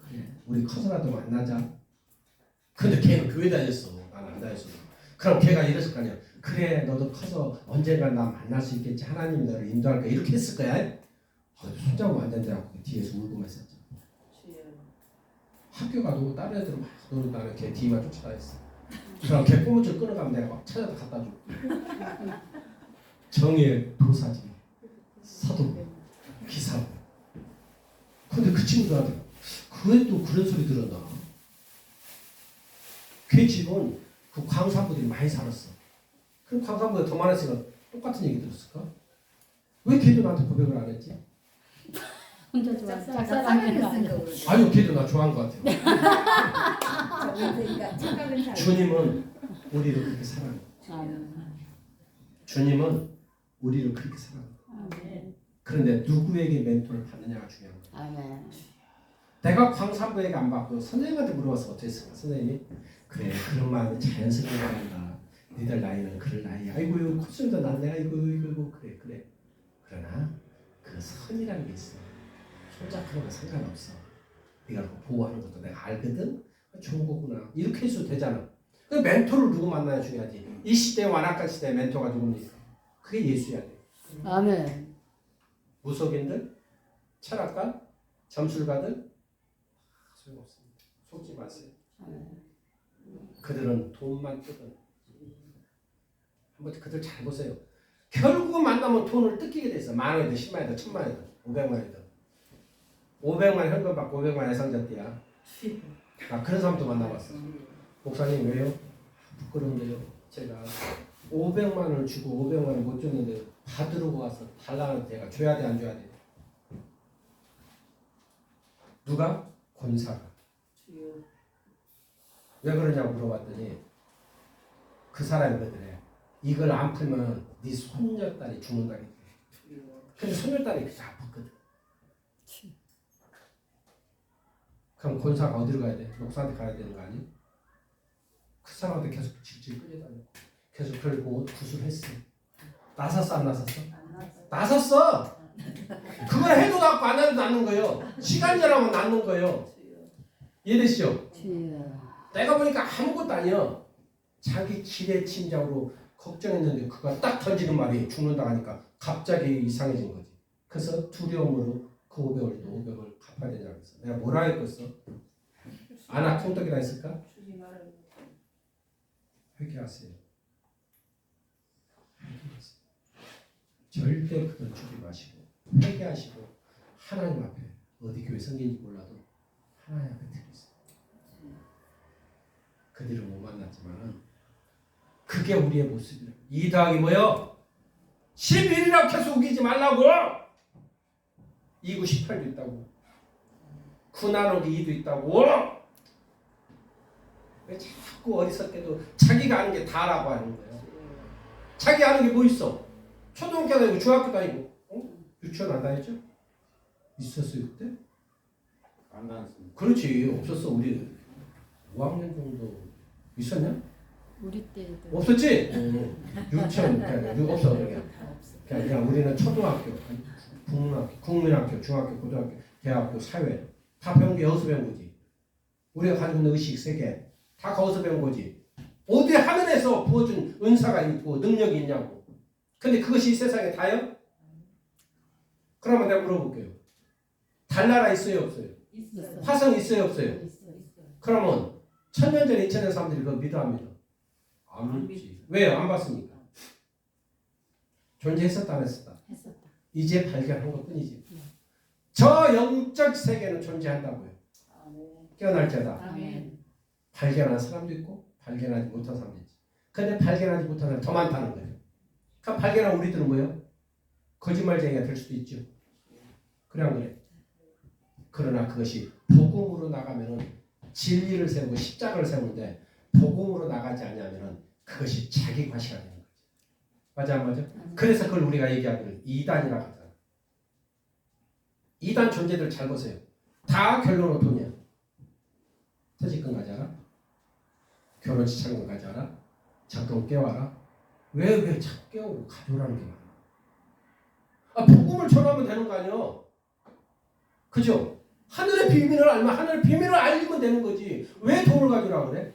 그래, 우리 커서라도 만나자. 근데 걔는 교회 다녔어. 나는 안 다녔어. 그럼 걔가 이랬을 거 아니야. 그래, 너도 커서 언젠가 나 만날 수 있겠지. 하나님이 너를 인도할 거야. 이렇게 했을 거야. 손잡으면 안 된다고 뒤에서 울고만 있었지. 학교 가도 다른 애들은 막 너는 나는 걔 뒤만 쫓아다녔어. 그럼 걔 꼬무줄 끊어가면 내가 막 찾아서 갖다 줘. 정의 도사지, 사도, 기사. 근데 그 친구들한테 그 애도 그런 소리 들었나? 걔 집은 그 광산부들이 많이 살았어. 그럼 광산부가 더 많았으니까 똑같은 얘기 들었을까? 왜 걔도 나한테 고백을 안 했지? 혼자 좋아. 짝사랑했으니까 아니요, 걔도 나 좋아한 것 같아요. 그러니까 착각은 잘. 주님은 우리를 그렇게 사랑해요. 아멘. 주님은 우리를 그렇게 사랑해요. 아멘. 그런데 누구에게 멘토를 받느냐가 중요한 거예요. 아멘. 내가 광산부에게 안 받고 선생님한테 물어봤어. 어떻게 했을까? 선생님이 그래 그런 말 자연스러운 거란다. 니들 나이는 그럴 나이야. 아이고 콧소리도 났네. 아이고 그래. 그러나 그 선이라는 게 있어. 손잡는 건 상관없어. 네가 그거 보호하는 것도 내가 알거든. 좋은 거구나. 이렇게 해도 되잖아. 그 멘토를 누구 만나야 중요하지. 이 시대 완악한 시대의 멘토가 누굽니까? 그게 예수야 돼. 아멘. 무속인들, 철학가, 점술가들 소용없습니다. 속지 마세요. 아멘. 그들은 돈만 뜯어요. 한번 그들 잘 보세요. 결국은 만나면 돈을 뜯기게 돼 있어. 10,000원이든 100,000원이든 1,000,000원이든 500만이든 500만 현금 받고 500만 애상잣띠야. 나 그런 사람도 만나봤어. 목사님 왜요? 부끄러운데요. 제가 500만 원을 주고 500만 원을 못 줬는데 받으러 와서 달라는 데가 줘야 돼 안 줘야 돼? 누가? 권사가. 왜 그러냐고 물어봤더니 그 사람이 그러더래. 이걸 안 풀면 네 손녀딸이 죽는다겠대. 근데 손녀딸이 그렇게 아팠거든. 그럼 권사가 어디로 가야 돼? 목사한테 가야 되는 거 아니? 그 사람한테 계속 질질 끌려다니고 계속 그리고 구술했어. 나섰어 안 나섰어? 나섰어. 그걸 해도 낫고 안 해도 낫는 거예요. 시간제라면 낫는 거예요. 이해되시죠? 주여. 내가 보니까 아무것도 아니야. 자기 기대 침략으로 걱정했는데 그가 딱 던지는 말이 죽는다 하니까 갑자기 이상해진 거지. 그래서 두려움으로 그 500을 또 500을 갚아야 되냐고 했어. 내가 뭐라 했겠어? 아나콘덕이라 했을까? 회개하세요. 회개하세요. 절대 그걸 주지 마시고 회개하시고 하나님 앞에 어디 교회 성경인지 몰라도 하나님 앞에 드리세요. 그들을 못 만났지만은 그게 우리의 모습이라. 2 더하기 뭐요? 11이라고 계속 우기지 말라고. 2, 9, 18도 있다고. 9 나누기 2도 있다고. 왜 자꾸 어리석게도 자기가 아는 게 다라고 하는 거예요. 자기 아는 게 뭐 있어? 초등학교 다니고 중학교 다니고 유치원 안 다녔죠? 있었어요 그때? 안 다녔습니다. 그렇지 없었어. 우리 5학년 정도 있었냐? 우리 때도 없었지? 유치원 그냥 없어. 그냥 우리는 초등학교, 국민학교, 중학교, 고등학교, 대학교, 사회 다 배운 게 여기서 배운 거지. 우리가 가지고 있는 의식 세계 다 거기서 배운 거지. 어디 하늘에서 부어준 은사가 있고 능력이 있냐고. 근데 그것이 이 세상에 다요? 그러면 내가 물어볼게요. 달나라 있어요 없어요? 있어요. 화성 있어요 없어요? 있어요. 그러면 1000년 전에 2000년 사람들이 그거 믿어 안 믿어? 안 믿지. 왜요? 안 봤으니까. 존재했었다 안 했었다? 했었다. 이제 발견한 것 뿐이지. 저 영적 세계는 존재한다고요. 깨어날 때다. 아멘. 발견한 사람도 있고 발견하지 못한 사람도 있지. 근데 발견하지 못한 사람이 더 많다는 거예요. 그럼 발견한 우리들은 뭐예요? 거짓말쟁이가 될 수도 있죠. 그래 안 그래? 그러나 그것이 복음으로 나가면은 진리를 세우고 십자가를 세우는데 복음으로 나가지 않냐면은 그것이 자기 과시가 되는 거지. 맞아 안 맞아? 그래서 그걸 우리가 얘기하기를 이단이라고 하잖아. 이단 존재들 잘 보세요. 다 결론은 돈이야. 퇴직금 가져라. 결혼 시창금 가져라. 적금 깨워라. 왜 자꾸 깨우고 가져오라는 게 많아. 복음을 전하면 되는 거 아니야. 그죠? 하늘의 비밀을 알면 하늘의 비밀을 알리면 되는 거지. 왜 돈을 가져오라 그래?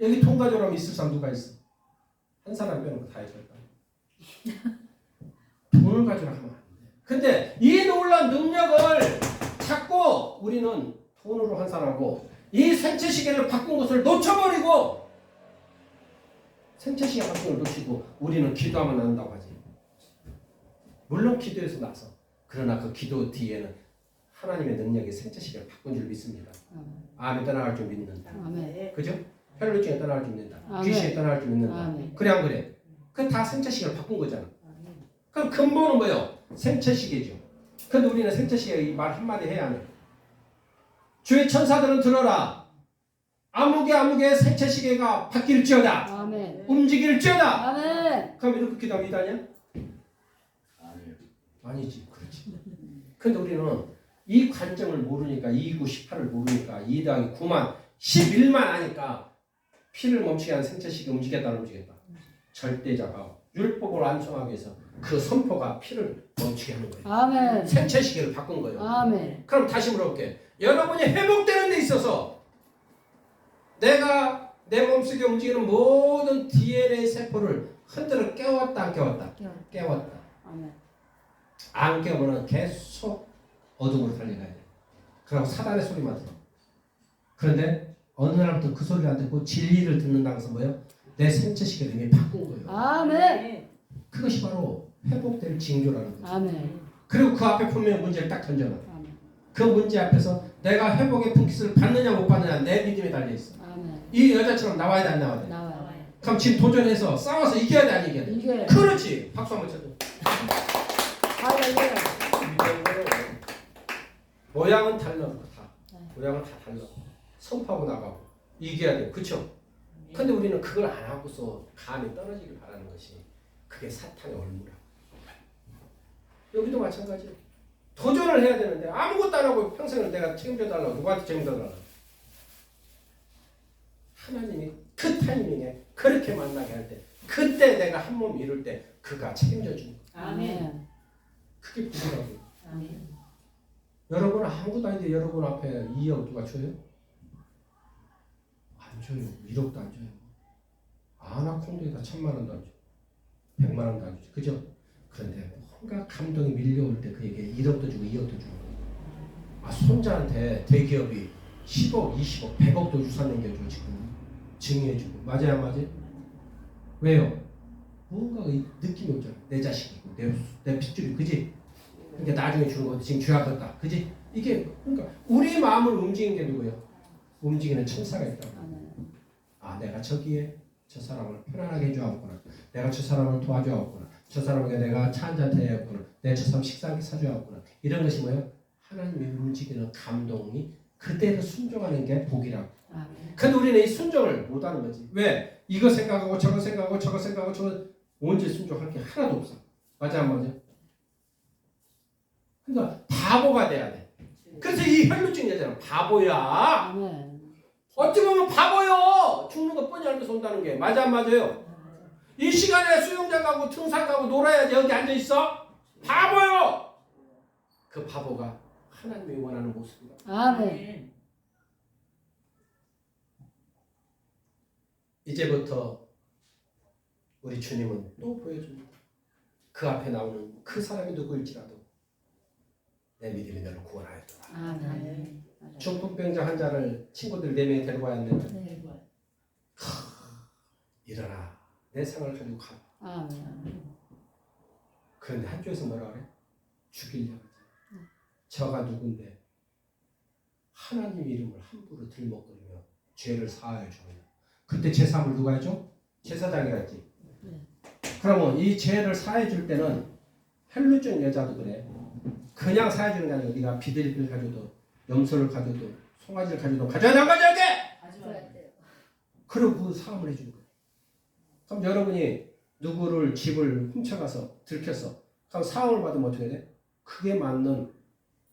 여기 돈 가져오라면 있을 사람 누가 있어? 한 사람 빼놓고 다 해줬다. 돈을 가져오라 하면 안 돼. 근데 이 놀라운 능력을 찾고 우리는 돈으로 환산하고 이 생체 시계를 바꾼 것을 놓쳐버리고 생체 시계 바꾼 걸 놓치고 우리는 기도하면 난다고 하지. 물론 기도에서 나서 그러나 그 기도 뒤에는 하나님의 능력이 생체 시계를 바꾼 줄 믿습니다. 아멘 떠나갈 줄 믿는다. 아멘. 그죠? 혈루증에 떠나갈 줄 믿는다. 아멘. 귀신에 떠나갈 줄 믿는다. 아멘. 그래 안 그래? 그 다 생체 시계를 바꾼 거잖아. 그럼 근본은 뭐예요? 생체 시계죠. 근데 우리는 생체 시계 이 말 한마디 해야 하네. 주의 천사들은 들어라. 아무개 생체 시계가 바뀔지어다. 아멘. 움직일지어다. 아멘. 그럼 이렇게 기도하면 이다냐? 아니에요. 아니지. 그렇지. 근데 우리는 이 관점을 모르니까 2, 9, 18을 모르니까 2 더하기 9만 11만 하니까 피를 멈추게 하는 생체 시계 움직였다 안 움직였다. 절대자가 율법을 완성하기 위해서 그 선포가 피를 멈추게 하는 거예요. 아멘. 생체 시계를 바꾼 거예요. 아멘. 그럼 다시 물어볼게. 여러분이 회복되는 데 있어서 내가 내 몸속에 움직이는 모든 DNA 세포를 흔들어 깨웠다 안 깨웠다? 깨웠다. 아멘. 안 깨우면 계속 어둠으로 달려가야 돼. 그럼 사단의 소리만 들어. 그런데 어느 날부터 그 소리를 안 듣고 진리를 듣는다고 해서 뭐예요? 내 생체 시계를 이미 바꾼 거예요. 아멘. 그것이 바로 회복될 징조라는 거죠. 아멘. 그리고 그 앞에 분명히 문제를 딱 던져놔. 아멘. 그 문제 앞에서 내가 회복의 품깃을 받느냐 못 받느냐 내 믿음에 달려있어. 아멘. 이 여자처럼 나와야 돼 안 나와야 돼? 나와요. 그럼 지금 도전해서 싸워서 이겨야 돼 안 이겨야 돼? 이게 그렇지. 박수 한번 쳐줘. 할렐루야. 모양은 달라. 다. 네. 모양은 다 달라. 선포하고 나가고 이겨야 돼. 그쵸? 근데 우리는 그걸 안 하고서 감이 떨어지길 바라는 것이 그게 사탄의 얼무라. 여기도 마찬가지예요. 도전을 해야 되는데 아무것도 안 하고 평생을 내가 책임져 달라고 누구한테 책임져 달라고. 하나님이 그 타이밍에 그렇게 만나게 할 때 그때 내가 한 몸 이룰 때 그가 책임져 주는 거야. 아멘. 그게 부부라고요. 아멘. 여러분 아무것도 아닌데 여러분 앞에 2억 누가 줘요? 안 줘요. 1억도 안 줘요. 아나콘도에다 1000만 원도 안 줘. 100만 원도 안 주죠. 그죠? 그런데 뭔가 감동이 밀려올 때 그에게 1억도 주고 2억도 주고 손자한테 대기업이 10억, 20억, 100억도 유산 남겨줘 지금 증여해주고 맞아요 안 맞아요? 왜요? 뭔가 느낌이 오잖아. 내 자식이고 내 핏줄이 그지? 그러니까 나중에 주는 것도 지금 줘야겠다 그지? 이게 그러니까 우리 마음을 움직이는 게 누구예요? 움직이는 천사가 있다고. 내가 저기에 저 사람을 편안하게 해줘야겠구나. 내가 저 사람을 도와줘야겠구나. 저 사람에게 내가 차 한잔 타야겠구나. 내가 저 사람 식사 한끼 사줘야겠구나. 이런 것이 뭐예요? 하나님이 움직이는 감동이 그대로 순종하는 게 복이라고. 근데 우리는 이 순종을 못하는 거지. 왜? 이거 생각하고 저거 생각하고 저거 생각하고 저거 언제 순종할 게 하나도 없어. 맞아 안 맞아? 그러니까 바보가 돼야 돼. 그래서 이 혈루증 여자는 바보야. 아멘. 어찌 보면 바보요. 죽는 거 뻔히 알면서 온다는 게 맞아 안 맞아요? 이 시간에 수영장 가고 등산 가고 놀아야지 여기 앉아 있어? 바보요. 그 바보가 하나님이 원하는 모습이야. 아멘. 이제부터 우리 주님은 또 보여줍니다. 그 앞에 나오는 그 사람이 누구일지라도 내 믿음이 너를 구원하였더라. 아멘. 중풍병자 환자를 친구들 4명이 데리고 왔는데 네. 일어나 내 상을 가지고 가. 아멘. 그런데 한쪽에서 뭐라 그래? 죽이려고 하지. 저가 누군데 하나님 이름을 함부로 들먹거리며 죄를 사하여 주느냐. 그때 제사함을 누가 해줘? 제사장이 했지. 그러면 이 죄를 사해 줄 때는 혈루증 여자도 그래. 그냥 사해 주는 게 아니고 네가 비둘기를 가져도 염소를 가져도 송아지를 가져도 가져야 돼 안 가져야 돼? 가져야 돼요. 그리고 그 사함을 해주는 거야. 그럼 여러분이 누구를 집을 훔쳐가서 들켰어. 그럼 사함을 받으면 어떻게 돼? 그게 맞는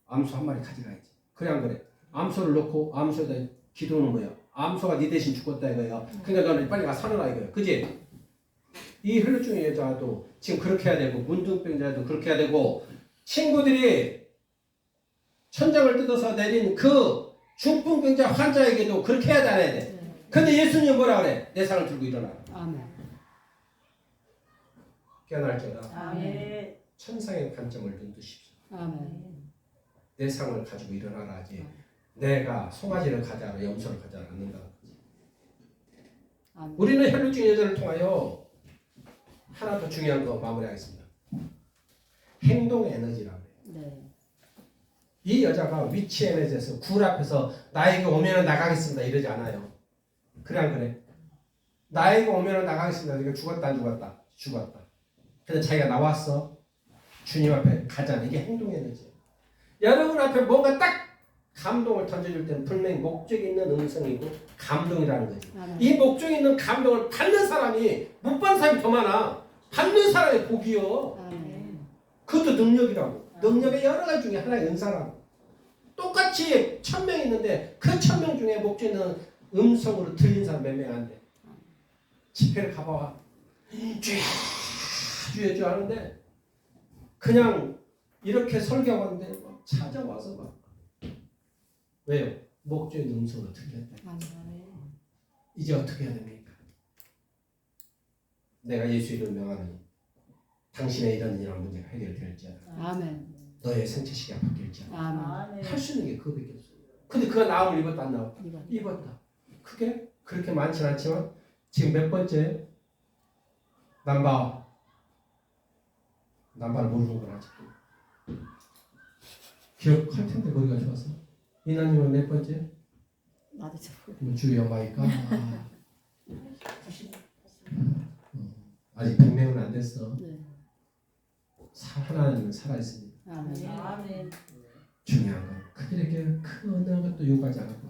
암소 한 마리 가져가야지. 그래 안 그래? 암소를 넣고 암소에다 기도는 뭐야? 암소가 네 대신 죽었다 이거야. 그러니까 너는 빨리 가서 살아라 이거야. 그지? 이 혈루증 여자도 지금 그렇게 해야 되고 문둥병자도 그렇게 해야 되고 친구들이 천장을 뜯어서 내린 그 중풍병자 환자에게도 그렇게 해야 돼 안 해야 돼? 근데 예수님 뭐라 그래? 내 상을 들고 일어나. 아멘. 깨어날지어다. 아멘. 천상의 관점을 눈뜨십시오. 아멘. 내 상을 가지고 일어나라 하지. 내가 송아지를 가져라 염소를 가져라 않는다. 아멘. 우리는 혈루증 여자를 통하여 하나 더 중요한 거 마무리하겠습니다. 행동 에너지라고 해요. 네. 이 여자가 위치 에너지에서 굴 앞에서 나에게 오면은 나가겠습니다 이러지 않아요. 그래 안 그래? 나에게 오면은 나가겠습니다. 이거 죽었다 안 죽었다? 죽었다. 근데 자기가 나왔어. 주님 앞에 가자. 이게 행동 에너지예요. 여러분 앞에 뭔가 딱 감동을 던져줄 때는 분명히 목적이 있는 음성이고 감동이라는 거지. 아멘. 이 목적이 있는 감동을 받는 사람이 못 받는 사람이 더 많아. 받는 사람의 복이요. 아멘. 그것도 능력이라고. 능력의 여러 가지 중에 하나의 은사라고. 똑같이 1000명 있는데 그 1000명 중에 목적 있는 음성으로 들린 사람 몇 명 안 돼. 집회를 가봐와. 쥐 하는데 그냥 이렇게 설교하고 있는데 막 찾아와서 막 왜요? 목적 있는 음성으로 들렸다. 아멘. 이제 어떻게 해야 됩니까? 내가 예수 이름 명하노니 당신의 이런 일한 문제가 해결될지어다. 아멘. 너의 생체시기가 바뀔지어다. 아멘. 아멘. 할 수 있는 게 그거밖에 없어. 근데 그가 나음을 입었다 안 나와? 이번. 입었다. 그게 그렇게 많지는 않지만 지금 몇 번째? 남바를 모르는구나 아직도. 기억할 텐데 머리가 좋아서. 이나님은 몇 번째? 나도 좀. 주의 엄마니까. 아직 100명은 안 됐어. 네. 하나님은 살아있습니다. 아멘. 아멘. 중요한 건 그들에게 그 어느 것도 요구하지 않았고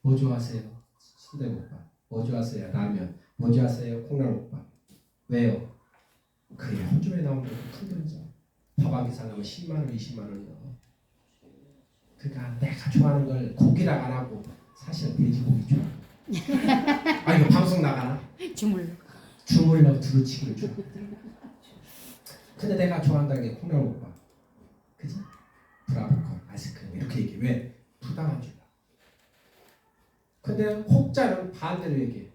뭐 좋아하세요? 순대국밥. 뭐 좋아하세요? 라면. 뭐 좋아하세요? 콩나물국밥. 왜요? 그게 한 줌에 나오는 큰 돈이죠. 밥 한 개 사려면 10만 원, 20만 원이요. 그러니까 내가 좋아하는 걸 고기라고 안 하고 사실은 돼지고기 좋아. 아 이거 방송 나가나? 주물러. 주물러 두루치기를 줘. 근데 내가 좋아한다는 게 콩나물국밥, 그지? 브라보콘, 아이스크림 이렇게 얘기해. 왜? 부담 줄라. 근데 혹자는 반대로 얘기해.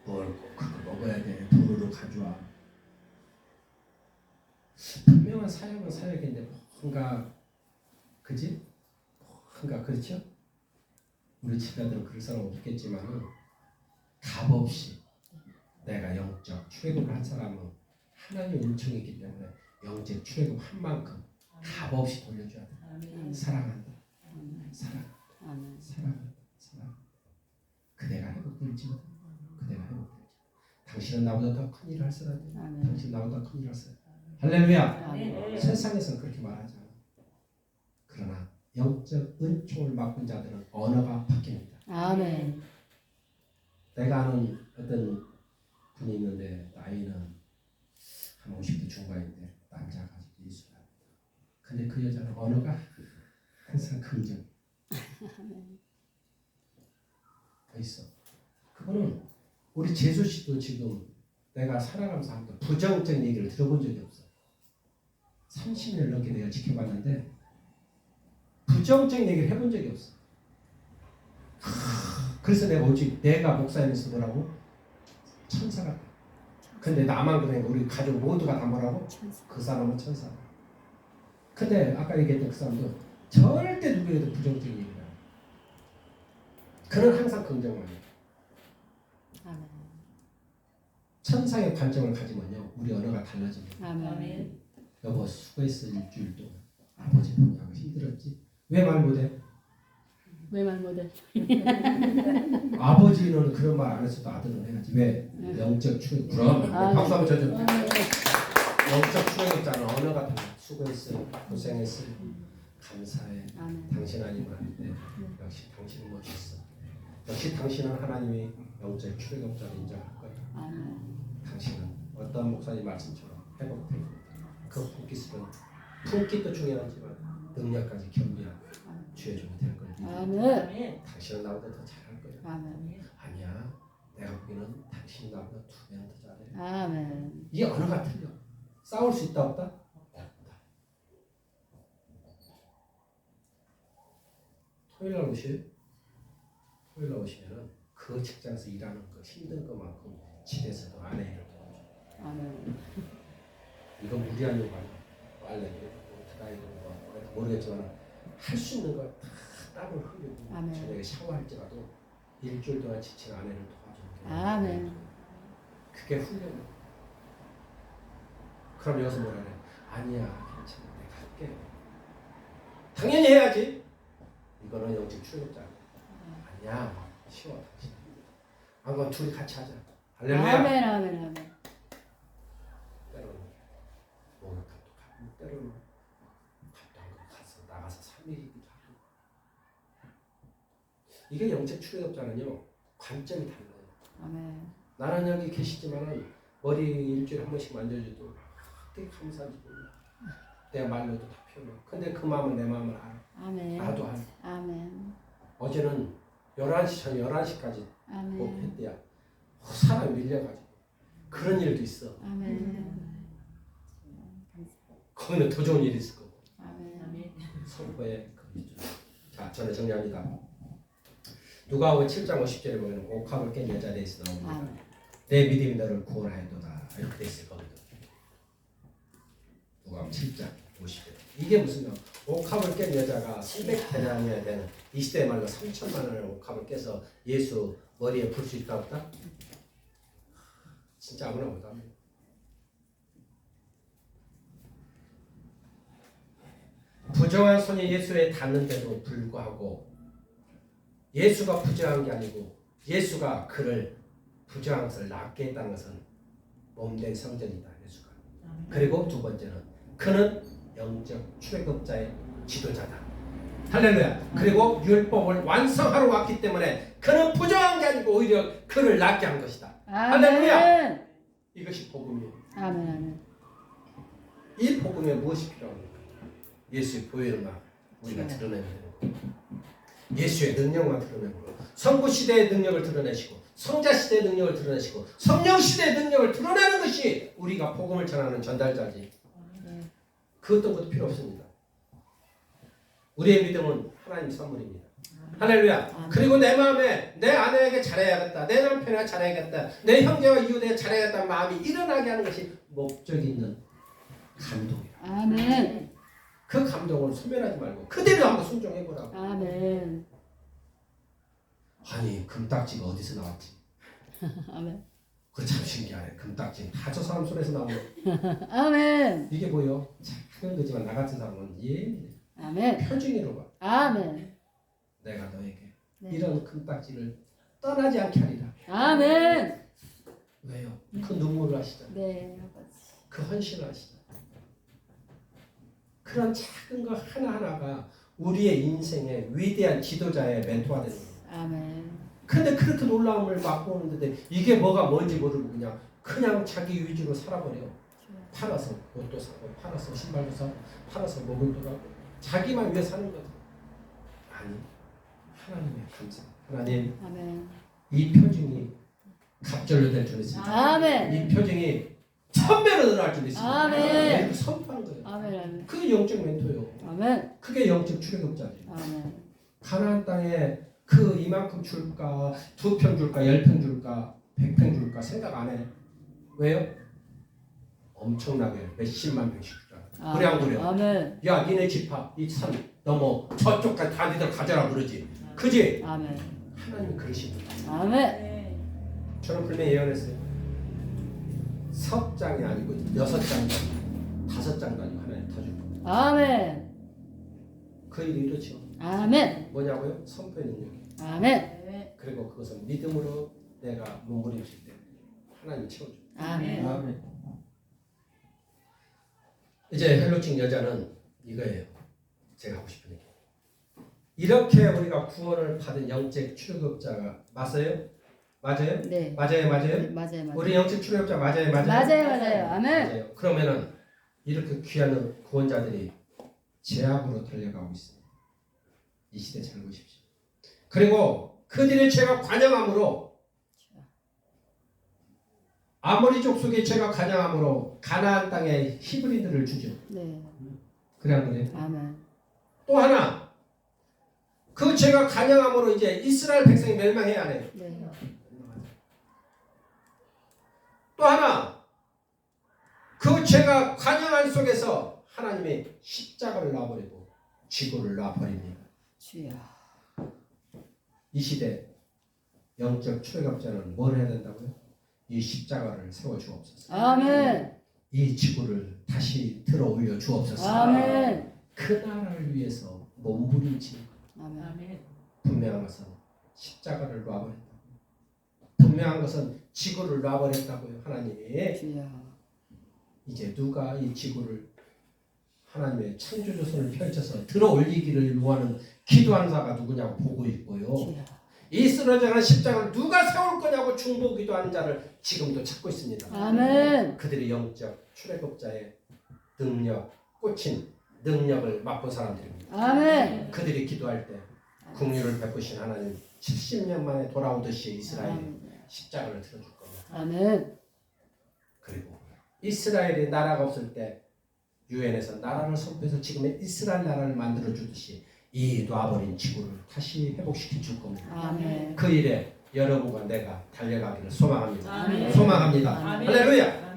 뭘 꼭 그거 먹어야 돼? 도로로 가져와. 분명한 사역은 사역인데 뭔가, 그지? 뭔가 그렇죠? 우리 집사들은 그럴 사람 없겠지만은 값없이 내가 영적 출애굽을 한 사람은 하나님의 은총이 있기 때문에 영적 출애굽 한 만큼 값없이 돌려줘야 돼. 사랑한다. 사랑한다. 아멘. 사랑한다. 사랑한다. 그대가 회복될지어다. 그대가 회복될지어다. 당신은 나보다 더 큰 일을 할 사람이야. 아멘. 당신 나보다 큰 일을 할 사람. 할렐루야. 아멘. 세상에서는 그렇게 말하지 않아. 그러나 영적 은총을 맡은 자들은 언어가 바뀝니다. 아멘. 내가 아는 어떤 분이 있는데 나이는 한 50대 중반인데 남자가 예수를 합니다. 근데 그 여자는 언어가 항상 긍정. 더 있어. 그거는 우리 재수 씨도 지금 내가 살아가면서 하니까 부정적인 얘기를 들어본 적이 없어. 30년 넘게 내가 지켜봤는데 부정적인 얘기를 해본 적이 없어. 그래서 내가 오직 내가 목사님에서 뭐라고? 천사 같다. 근데 나만 그러니까 우리 가족 모두가 다 뭐라고? 그 사람은 천사. 근데 아까 얘기했던 그 사람도 절대 누구에도 부정적인 얘기를 안 해. 그는 항상 긍정만 해. 아멘. 천사의 관점을 가지면요 우리 언어가 달라집니다. 아멘. 여보 수고했어 일주일 동안. 아버지 보냐고 힘들었지? 왜 말 못해? 왜 말 못해? 아버지는 그런 말 안 했어도 아들은 해야지. 왜? 영적 출애굽. 그럼 박수 한번 쳐줘. 영적 출애굽자는 언어가 달라. 수고했어요. 고생했어요. 감사해. 아멘. 당신 아니면 안 돼. 역시 당신은 멋있어. 역시 당신은 하나님이 영적 출애굽자를 인정할 거야. 아멘. 당신은 어떤 목사님 말씀처럼 회복될 거야. 그 품기술은 품기도 중요하지만 능력까지 겸비한 주의 종이 될 거야. 아멘. 당신은 나보다 더 잘할 거야. 아멘. 아니야. 내가 보기에는 당신이 나보다 2배나 더 잘해. 아멘. 이게 언어가 틀려. 싸울 수 있다 없다? 없다. 토요일 날 오세요. 토요일 날 오시면은 그 직장에서 일하는 거 힘든 것만큼 집에서도 아내 일을 도와줘. 아멘. 이건 무리한 요구 아니야. 알레르기, 드라이브 모르겠지만 할 수 있는 걸 다 땀을 흘리고 아멘. 저녁에 샤워할지라도 일주일 동안 지친 아내를 도와주는 게 아멘. 그게 훈련이야. 그럼 여기서 뭐라 그래? 아니야 괜찮아 내가 할게. 당연히 해야지. 이거는 영적 출력자. 아니야 쉬워 당신. 안 그럼 둘이 같이 하자. 할렐루야. 아멘. 아멘. 아멘. 때로는 목욕탕도 가고 때로는 밥도 안 가고 가서 나가서 3일이기도 하고. 이게 영적 출애굽자는요 관점이 달라요. 아멘. 나는 여기 계시지만은 머리 일주일에 한 번씩 만져줘도 되게 감사한지 몰라. 내 말로도 다 표현해. 근데 그 마음은 내 마음을 알아. 아멘. 나도 알아. 아멘. 어제는 11시 전 11시까지 아멘. 목했대야. 사람이 밀려가지고 그런 일도 있어. 아멘. 거기는 더 좋은 일이 있을 거고. 아멘. 선포의 그 위주. 자, 저는 정리합니다. 누가복음 7장 50절에 보면 옥합을 깬 여자에 대해서 나옵니다. 아멘. 내 믿음이 너를 구원하였도다. 이렇게 돼 있을 겁니다. 누가복음 7장 50절. 이게 무슨 말? 옥합을 깬 여자가 300데나리온이어야 되는 이 시대의 말로 3천만 원의 옥합을 깨서 예수 머리에 불 수 있다 없다? 진짜 아무나 못합니다. 부정한 손이 예수에 닿는데도 불구하고 예수가 부정한 게 아니고 예수가 그를 부정한 것을 낫게 했다는 것은 몸된 성전이다. 예수가. 그리고 두 번째는 그는 영적 출애굽자의 지도자다. 할렐루야. 그리고 율법을 완성하러 왔기 때문에 그는 부정한 게 아니고 오히려 그를 낫게 한 것이다. 할렐루야. 이것이 복음이에요. 아멘. 아멘. 이 복음에 무엇이 필요합니까? 예수의 보혈만 우리가 드러내는 거예요. 예수의 능력만 드러내는 거예요. 성부 시대의 능력을 드러내시고 성자 시대의 능력을 드러내시고 성령 시대의 능력을 드러내는 것이 우리가 복음을 전하는 전달자지. 네. 그 어떤 것도 필요 없습니다. 우리의 믿음은 하나님 선물입니다. 할렐루야. 아멘. 그리고 내 마음에 내 아내에게 잘해야겠다, 내 남편에게 잘해야겠다, 내 형제와 이웃에게 잘해야겠다는 마음이 일어나게 하는 것이 목적이 있는 감동이야. 아멘. 그 감동을 소멸하지 말고 그대로 한번 순종해보라고. 아멘. 아니 금딱지가 어디서 나왔지? 아멘. 그거 참 신기하네. 금딱지 다 저 사람 손에서 나오는 아멘. 이게 뭐요? 작은 거지만 나 같은 사람은 아멘. 표징으로 봐. 아멘. 내가 너에게 네. 이런 금딱지를 떠나지 않게 하리라. 아멘. 왜요? 그 눈물을 하시잖아. 네, 아버지. 그 헌신을 하시잖아. 그런 작은 거 하나하나가 우리의 인생의 위대한 지도자의 멘토가 되는 거예요. 아멘. 근데 그렇게 놀라움을 맛보는데 이게 뭐가 뭔지 모르고 그냥 자기 위주로 살아버려. 팔아서 옷도 사고 팔아서 신발도 사고 팔아서 먹을도 하고 자기만 위해 사는 거죠. 아니 하나님의 감사. 하나님 아멘. 이 표징이 갑절로 될 줄 믿습니다. 아멘. 이 표징이 천배로 늘어날 줄 믿습니다. 아멘. 이렇게 선포하는 거예요. 아멘. 아멘. 그게 영적 멘토요. 아멘. 그게 영적 출애굽자지. 아멘. 가나안 땅에 그 이만큼 줄까 2편 줄까 10편 줄까 100편 줄까 생각 안 해. 왜요? 엄청나게 몇십만 명씩 주잖아. 그래 안 그래? 아멘. 야 니네 집합 이 산 넘어 저쪽까지 다 니들 가져라 그러지. 그지? 아멘. 하나님 그러십니다. 아멘. 네. 저는 분명히 예언했어요. 석 장이 아니고 6장도 5장도 아니고 하나님 더 줄 겁니다. 아멘. 그 일이 이렇죠. 아멘. 뭐냐고요? 선포의 능력이. 아멘. 네. 그리고 그것은 믿음으로 내가 몸부림칠 때 하나님 채워줘. 아멘. 이제 헬로칭 여자는 이거예요. 제가 하고 싶은 얘기. 이렇게 우리가 구원을 받은 영적 출애굽자가 맞아요? 맞아요? 네. 맞아요? 맞아요? 맞아요. 우리 영적 출애굽자 맞아요? 맞아요? 맞아요. 아멘. 맞아요. 그러면은 이렇게 귀한 구원자들이 죄악으로 달려가고 있습니다. 이 시대 잘 보십시오. 그리고 그들의 죄가 관영함으로 아모리족 속의 죄가 관영함으로 가나안 땅에 히브리들을 주죠. 네. 그래 안 그래요? 아멘. 또 하나 그 죄가 관영함으로 이제 이스라엘 백성이 멸망해야 해요. 네. 또 하나 그 죄가 관영한 속에서 하나님이 십자가를 놔버리고 지구를 놔버립니다. 주여. 이 시대 영적 출애굽자는 뭘 해야 된다고요? 이 십자가를 세워 주옵소서. 아멘. 이 지구를 다시 들어 올려 주옵소서. 아멘. 그 나라를 위해서 몸부림치는 것. 아멘. 아멘. 분명한 것은 십자가를 놔버렸다. 분명한 것은 지구를 놔버렸다고요. 하나님이 주여. 이제 누가 이 지구를 하나님의 창조조선을 펼쳐서 들어 올리기를 요하는 기도하는 자가 누구냐고 보고 있고요. 주여. 이 쓰러져가는 십자가를 누가 세울 거냐고 중보 기도하는 자를 지금도 찾고 있습니다. 아멘. 그들이 영적 출애굽자의 능력, 꽂힌 능력을 맛본 사람들입니다. 아멘. 그들이 기도할 때 긍휼을 베푸신 하나님 70년 만에 돌아오듯이 이스라엘이 십자가를 들어줄 겁니다. 아멘. 그리고 이스라엘이 나라가 없을 때 유엔에서 나라를 선포해서 지금의 이스라엘 나라를 만들어 주듯이 이 놔버린 지구를 다시 회복시켜 줄 겁니다. 아멘. 그 일에 여러분과 내가 달려가기를 소망합니다. 아멘. 소망합니다. 아멘. 할렐루야.